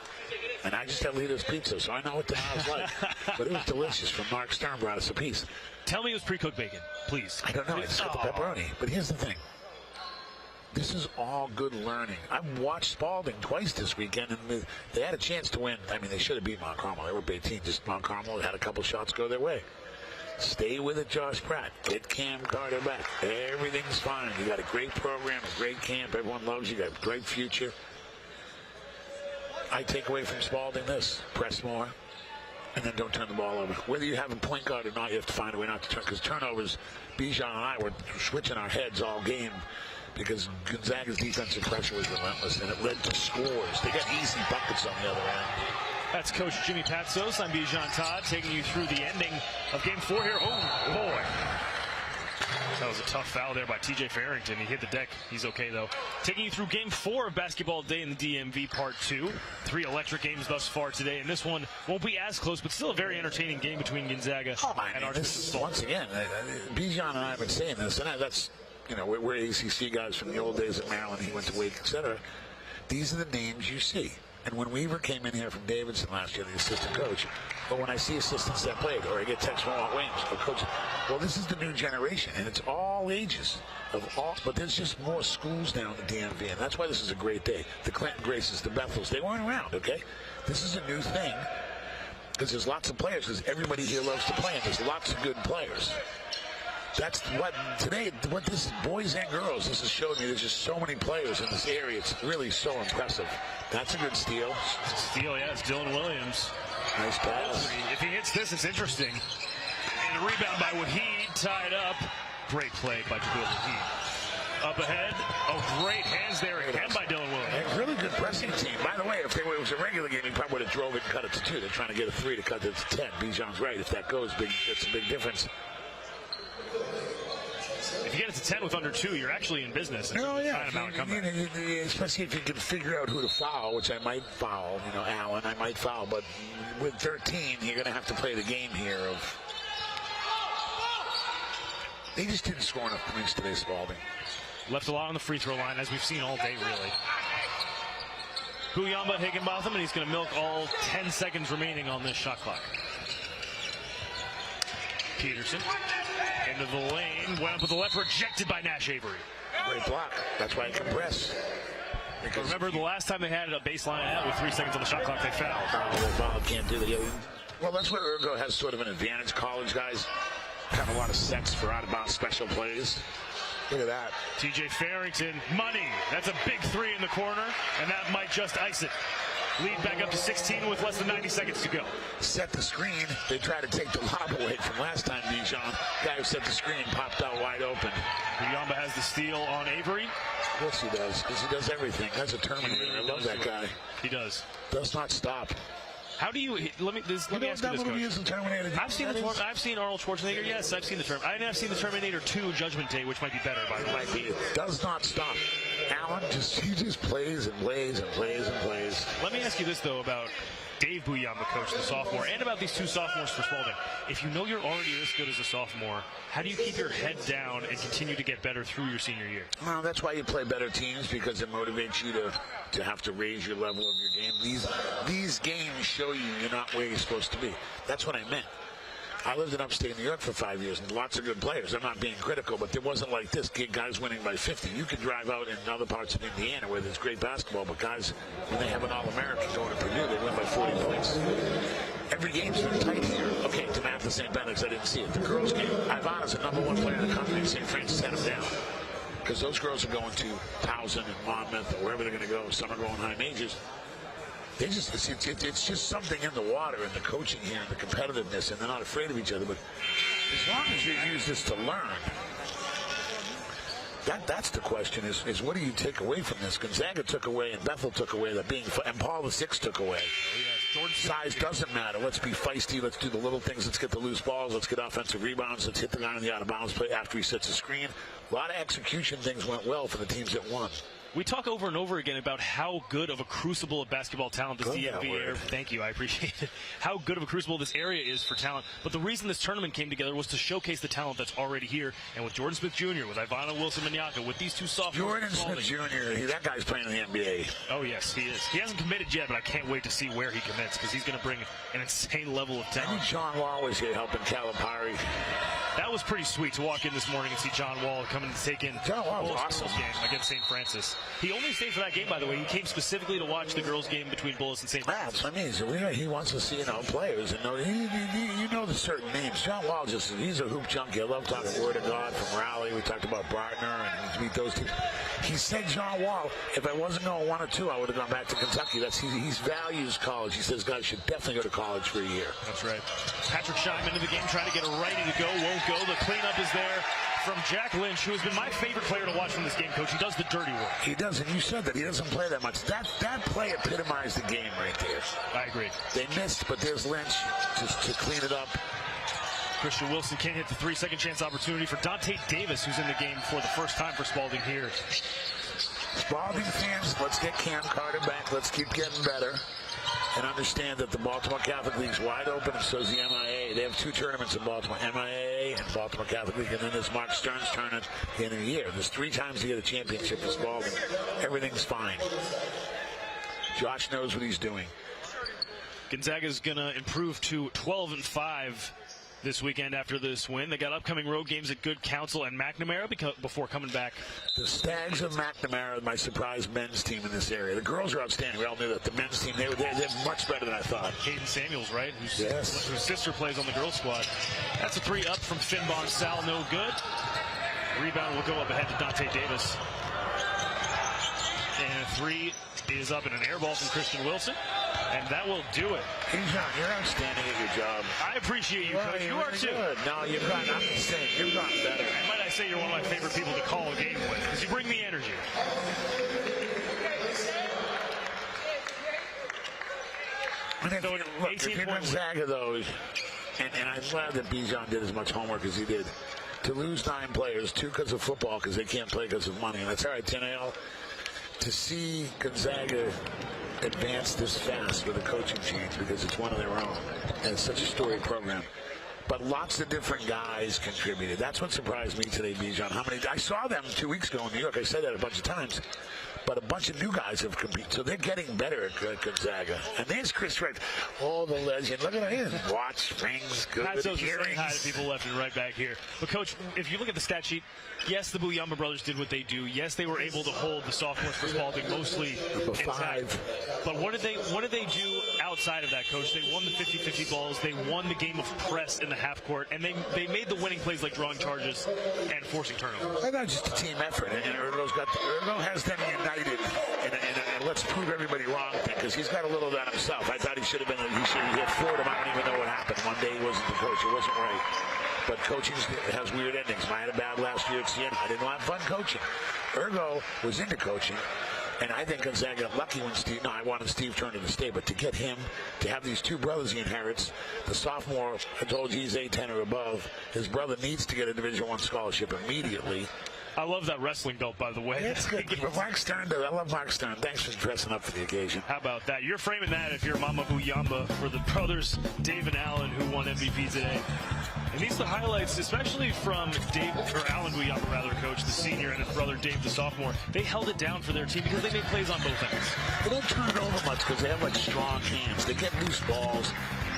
[SPEAKER 2] And I just had Lito's Pizza, so I know what denial's like. But it was delicious. From Mark Stern brought us a piece.
[SPEAKER 1] Tell me it was pre-cooked bacon, please.
[SPEAKER 2] I don't know. I just got the pepperoni. But here's the thing. This is all good learning. I've watched Spalding twice this weekend, and they had a chance to win. I mean, they should have beat Mount Carmel. They were 18. Just Mount Carmel had a couple shots go their way. Stay with it, Josh Pratt. Get Cam Carter back. Everything's fine. You got a great program, a great camp. Everyone loves you. You got a great future. I take away from Spalding this. Press more, and then don't turn the ball over. Whether you have a point guard or not, you have to find a way not to turn. Because turnovers, Bijan and I were switching our heads all game because Gonzaga's defensive pressure was relentless, and it led to scores. They got easy buckets on the other end.
[SPEAKER 1] That's Coach Jimmy Patsos. I'm Bijan Todd, taking you through the ending of Game 4 here. Oh, boy. That was a tough foul there by TJ Farrington. He hit the deck. He's okay, though. Taking you through Game 4 of Basketball Day in the DMV Part 2. 3 electric games thus far today, and this one won't be as close, but still a very entertaining game between Gonzaga and Archbishop.
[SPEAKER 2] Once again, Bijan and I have been saying this, and that's, you know, we're ACC guys from the old days at Maryland. He went to Wake, etc. These are the names you see. And when Weaver came in here from Davidson last year, the assistant coach, but when I see assistants that played, or I get texts from Walt Williams, or coach, well, this is the new generation, and it's all ages but there's just more schools now in the DMV, and that's why this is a great day. The Clinton Graces, the Bethels, they weren't around, okay? This is a new thing, because there's lots of players, because everybody here loves to play, and there's lots of good players. That's what today, what this boys and girls, this has showed me. There's just so many players in this area. It's really so impressive. That's a good steal.
[SPEAKER 1] Steal, yeah, it's Dylan Williams.
[SPEAKER 2] Nice pass.
[SPEAKER 1] If he hits this, it's interesting. And a rebound by Waheed, tied up. Great play by Jabil Waheed. Up ahead. Oh, great hands there again by Dylan Williams.
[SPEAKER 2] A really good pressing team. By the way, if it was a regular game, he probably would have drove it and cut it to 2. They're trying to get a 3 to cut it to 10. Bijan's right. If that goes, that's a big difference.
[SPEAKER 1] If you get it to 10 with under 2, you're actually in business.
[SPEAKER 2] Oh, yeah.
[SPEAKER 7] Especially if you can figure out who to foul, which I might foul, Allen, I might foul. But with 13, you're going to have to play the game here of... They just didn't score enough points today, Spalding.
[SPEAKER 1] Left a lot on the free throw line, as we've seen all day, really. Buyamba Higginbotham, and he's going to milk all 10 seconds remaining on this shot clock. Peterson into the lane, went up with the left, rejected by Nash Avery.
[SPEAKER 2] Great block. That's why he can press.
[SPEAKER 1] Because remember, the last time they had a baseline out with 3 seconds on the shot clock, they fouled.
[SPEAKER 2] Can't do that. Well, that's where Ergo has sort of an advantage. College guys have a lot of sense for out-of-bounds special plays. Look at that.
[SPEAKER 1] TJ Farrington, money. That's a big 3 in the corner, and that might just ice it. Lead back up to 16 with less than 90 seconds to go.
[SPEAKER 2] Set the screen. They try to take the lob away from last time, Bijan. Guy who set the screen popped out wide open.
[SPEAKER 1] Buyamba has the steal on Avery.
[SPEAKER 2] Of course he does, because he does everything. That's a Terminator. I love that guy.
[SPEAKER 1] He does.
[SPEAKER 2] Does not stop.
[SPEAKER 1] How do you? Let me ask you this, Coach.
[SPEAKER 2] Terminator.
[SPEAKER 1] I've seen Arnold Schwarzenegger. Yes, I've seen the term. I've seen the Terminator 2 Judgment Day, which might be better, by the way.
[SPEAKER 2] Might be. Does not stop. Allen he just plays and plays and plays and plays.
[SPEAKER 1] Let me ask you this though about Dave Buyamba, coach, the sophomore, and about these 2 sophomores for Spalding. If you know you're already this good as a sophomore, how do you keep your head down and continue to get better through your senior year?
[SPEAKER 2] Well, that's why you play better teams, because it motivates you to have to raise your level of your game. These games show you you're not where you're supposed to be. That's what I meant. I lived in upstate New York for 5 years, and lots of good players. I'm not being critical, but it wasn't like this. Guys winning by 50. You could drive out in other parts of Indiana where there's great basketball, but guys, when they have an All-American going to Purdue, they win by 40 points. Every game's been tight here. Okay, to Mathis St. Benedict's, I didn't see it. The girls' game, Ivana's the #1 player in the country. St. Francis had him down. Because those girls are going to Towson and Monmouth or wherever they're going to go. Some are going high majors. It's just something in the water and the coaching here and the competitiveness, and they're not afraid of each other. But as long as you use this to learn, that's the question, is what do you take away from this? Gonzaga took away and Bethel took away that being, and Paul VI took away. Size doesn't matter. Let's be feisty. Let's do the little things. Let's get the loose balls. Let's get offensive rebounds. Let's hit the guy on the out-of-bounds play after he sets a screen. A lot of execution things went well for the teams that won.
[SPEAKER 1] We talk over and over again about how good of a crucible of basketball talent this DMV area. Thank you, I appreciate it. How good of a crucible this area is for talent. But the reason this tournament came together was to showcase the talent that's already here. And with Jordan Smith Jr., with Ivana Wilson-Manyaka, with these 2 sophomores.
[SPEAKER 2] Jordan Smith Jr., that guy's playing in the NBA.
[SPEAKER 1] Oh, yes, he is. He hasn't committed yet, but I can't wait to see where he commits, because he's going to bring an insane level of talent.
[SPEAKER 2] I think John Wall was here helping Calipari.
[SPEAKER 1] That was pretty sweet to walk in this morning and see John Wall coming to take in
[SPEAKER 2] John Wall was
[SPEAKER 1] awesome game against St. Francis. He only stayed for that game, by the way. He came specifically to watch the girls' game between Bullis and St. Francis.
[SPEAKER 2] That's what I mean. So he wants to see players and know the certain names. John Wall he's a hoop junkie. I love talking Word of God from Raleigh. We talked about Bartner and beat those teams. He said, John Wall, if I wasn't going 1 or 2, I would have gone back to Kentucky. He values college. He says guys should definitely go to college for a year.
[SPEAKER 1] That's right. Patrick Scheim into the game, trying to get it ready to go. Won't go. The cleanup is there from Jack Lynch, who has been my favorite player to watch from this game, Coach. He does the dirty work.
[SPEAKER 2] He does, and you said that he doesn't play that much. That play epitomized the game right there.
[SPEAKER 1] I agree.
[SPEAKER 2] They missed, but there's Lynch just to clean it up.
[SPEAKER 1] Christian Wilson can't hit the 3 second chance opportunity for Dante Davis, who's in the game for the first time for Spalding here.
[SPEAKER 2] Spalding fans, let's get Cam Carter back. Let's keep getting better. And understand that the Baltimore Catholic League's wide open, and so is the MIA. They have 2 tournaments in Baltimore, MIA and Baltimore Catholic League, and then there's Mark Stern's tournament at the end of the year. There's 3 times to get a championship for Spalding. Everything's fine. Josh knows what he's doing.
[SPEAKER 1] Gonzaga's going to improve to 12-5 this weekend after this win. They got upcoming road games at Good Counsel and McNamara before coming back.
[SPEAKER 2] The Stags of McNamara, my surprise men's team in this area. The girls are outstanding. We all knew that. The men's team, they're much better than I thought.
[SPEAKER 1] Hayden Samuels, right? Whose sister plays on the girls' squad. That's a 3 up from Finbon Sal, no good. Rebound will go up ahead to Dante Davis. And a 3 is up in an air ball from Christian Wilson. And that will do it.
[SPEAKER 2] Bijan, you're outstanding at your job.
[SPEAKER 1] I appreciate you, Coach. You are too.
[SPEAKER 2] Good. No, I'm just saying, you've gotten better.
[SPEAKER 1] And might I say you're one of my favorite people to call a game with, because you bring the energy.
[SPEAKER 2] So look, if you're Gonzaga, though, and I'm glad that Bijan did as much homework as he did. to lose 9 players, 2 because of football, because they can't play because of money. And that's all right, Teneo. To see Gonzaga advance this fast with a coaching change, because it's one of their own, and it's such a storied program. But lots of different guys contributed. That's what surprised me today, Bijan. How many? I saw them 2 weeks ago in New York. I said that a bunch of times. But a bunch of new guys have competed. So they're getting better at Gonzaga. And there's Chris Wright. Oh, the legend. Look at him. Watch, rings, good earrings.
[SPEAKER 1] Hi to people left and right back here. But, Coach, if you look at the stat sheet, yes, the Buyamba brothers did what they do. Yes, they were able to hold the sophomores for Spalding mostly intact. But what did they do outside of that, Coach? They won the 50-50 balls. They won the game of press in the half court. And they made the winning plays like drawing charges and forcing turnovers.
[SPEAKER 2] I thought just a team effort. And Ergo has them united in a let's prove everybody wrong thing, because he's got a little of that himself. I thought he should have been. He had Fordham. I don't even know what happened. One day he wasn't the coach. It wasn't right. But coaching has weird endings. I had a bad last year at Siena. I didn't have fun coaching. Ergo was into coaching. And I think Gonzaga got lucky when I wanted Steve Turner to stay, but to get him, to have these 2 brothers he inherits, the sophomore, I told you he's A10 or above. His brother needs to get a Division I scholarship immediately.
[SPEAKER 1] I love that wrestling belt, by the way.
[SPEAKER 2] It's good. Mark Stern does. I love Mark Stern. Thanks for dressing up for the occasion.
[SPEAKER 1] How about that? You're framing that if you're Mama Buyamba for the brothers Dave and Alan, who won MVP today. And these are the highlights, especially from Alan Buyamba, rather, Coach, the senior, and his brother Dave, the sophomore. They held it down for their team because they made plays on both ends.
[SPEAKER 2] They don't turn it over much because they have like strong hands. They get loose balls.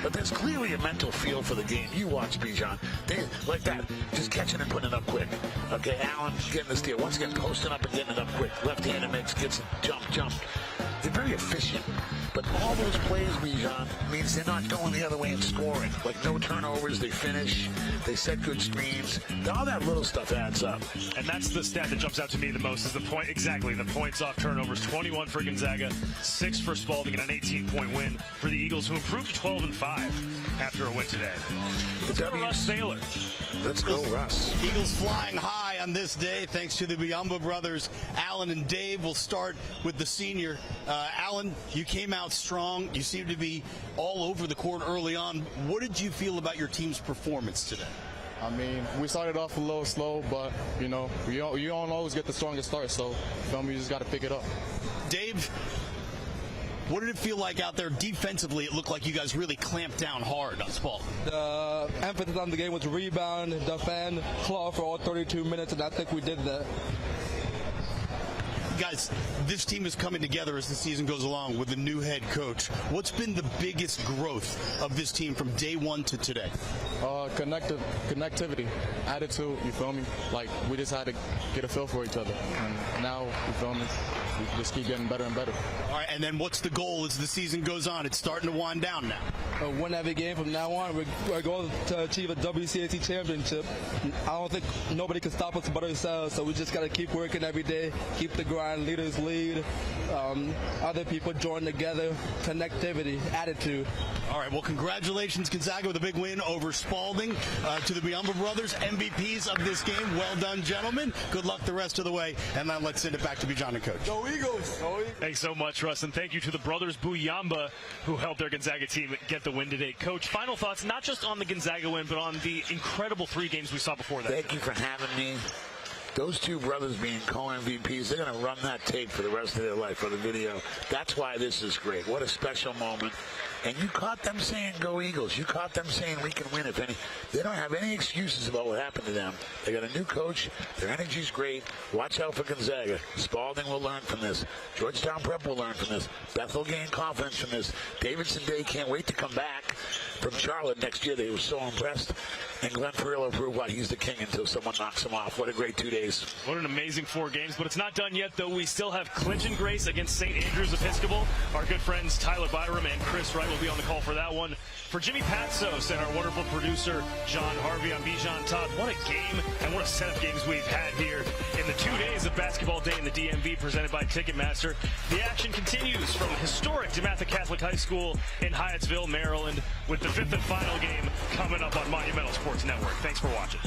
[SPEAKER 2] But there's clearly a mental feel for the game. You watch Bijan. They like that, just catching and putting it up quick. Okay, Allen getting the steal. Once again, posting up and getting it up quick. Left-handed gets it, jump. They're very efficient. But all those plays, Bijan, means they're not going the other way and scoring. Like no turnovers, they finish. They set good screens. All that little stuff adds up.
[SPEAKER 1] And that's the stat that jumps out to me the most is the point. Exactly, the points off turnovers. 21 for Gonzaga, 6 for Spalding, and an 18-point win for the Eagles, who improved to 12-5 after a win today. Let's go Russ Saylor.
[SPEAKER 2] Let's go, Russ.
[SPEAKER 3] Eagles flying high on this day thanks to the Buyamba brothers. Alan and Dave will start with the senior. Alan, you came out strong. You seem to be all over the court early on. What did you feel about your team's performance today?
[SPEAKER 8] I mean, we started off a little slow, but, you know, you don't always get the strongest start, so you just got to pick it up.
[SPEAKER 3] Dave, what did it feel like out there defensively? It looked like you guys really clamped down hard on Spalding.
[SPEAKER 9] The emphasis on the game was rebound, defend, claw for all 32 minutes, and I think we did that.
[SPEAKER 3] Guys, this team is coming together as the season goes along with a new head coach. What's been the biggest growth of this team from day one to today?
[SPEAKER 8] Connectivity, attitude, you feel me? Like, we just had to get a feel for each other. And now, you feel me? We just keep getting better and better.
[SPEAKER 3] All right, and then what's the goal as the season goes on? It's starting to wind down now.
[SPEAKER 9] Win every game from now on. We're going to achieve a WCAC championship. I don't think nobody can stop us but ourselves, so we just got to keep working every day, keep the grind, leaders lead, other people join together, connectivity, attitude.
[SPEAKER 3] All right, well, congratulations, Gonzaga, with a big win over Spalding. To the Buyamba brothers, MVPs of this game. Well done, gentlemen. Good luck the rest of the way. And now let's send it back to Bijan and Coach.
[SPEAKER 8] Go Eagles! Go Eagles!
[SPEAKER 1] Thanks so much, Russ, and thank you to the brothers Buyamba who helped their Gonzaga team get the win today. Coach, final thoughts, not just on the Gonzaga win, but on the incredible 3 games we saw before that.
[SPEAKER 2] Thank you for having me. Those 2 brothers being co-MVPs, they're going to run that tape for the rest of their life, for the video. That's why this is great. What a special moment. And you caught them saying, go Eagles. You caught them saying we can win if any. They don't have any excuses about what happened to them. They got a new coach. Their energy's great. Watch out for Gonzaga. Spalding will learn from this. Georgetown Prep will learn from this. Beth will gain confidence from this. Davidson Day can't wait to come back from Charlotte next year. They were so impressed. And Glenn Perillo proved why he's the king until someone knocks him off. What a great 2 days.
[SPEAKER 1] What an amazing 4 games. But it's not done yet, though. We still have Clinch and Grace against St. Andrews Episcopal. Our good friends Tyler Byram and Chris Wright will be on the call for that one. For Jimmy Patsos and our wonderful producer, John Harvey, I'm Bijan Todd. What a game and what a set of games we've had here in the 2 days of basketball day in the DMV presented by Ticketmaster. The action continues from historic DeMatha Catholic High School in Hyattsville, Maryland, with the 5th and final game coming up on Monumental Sports Network. Thanks for watching.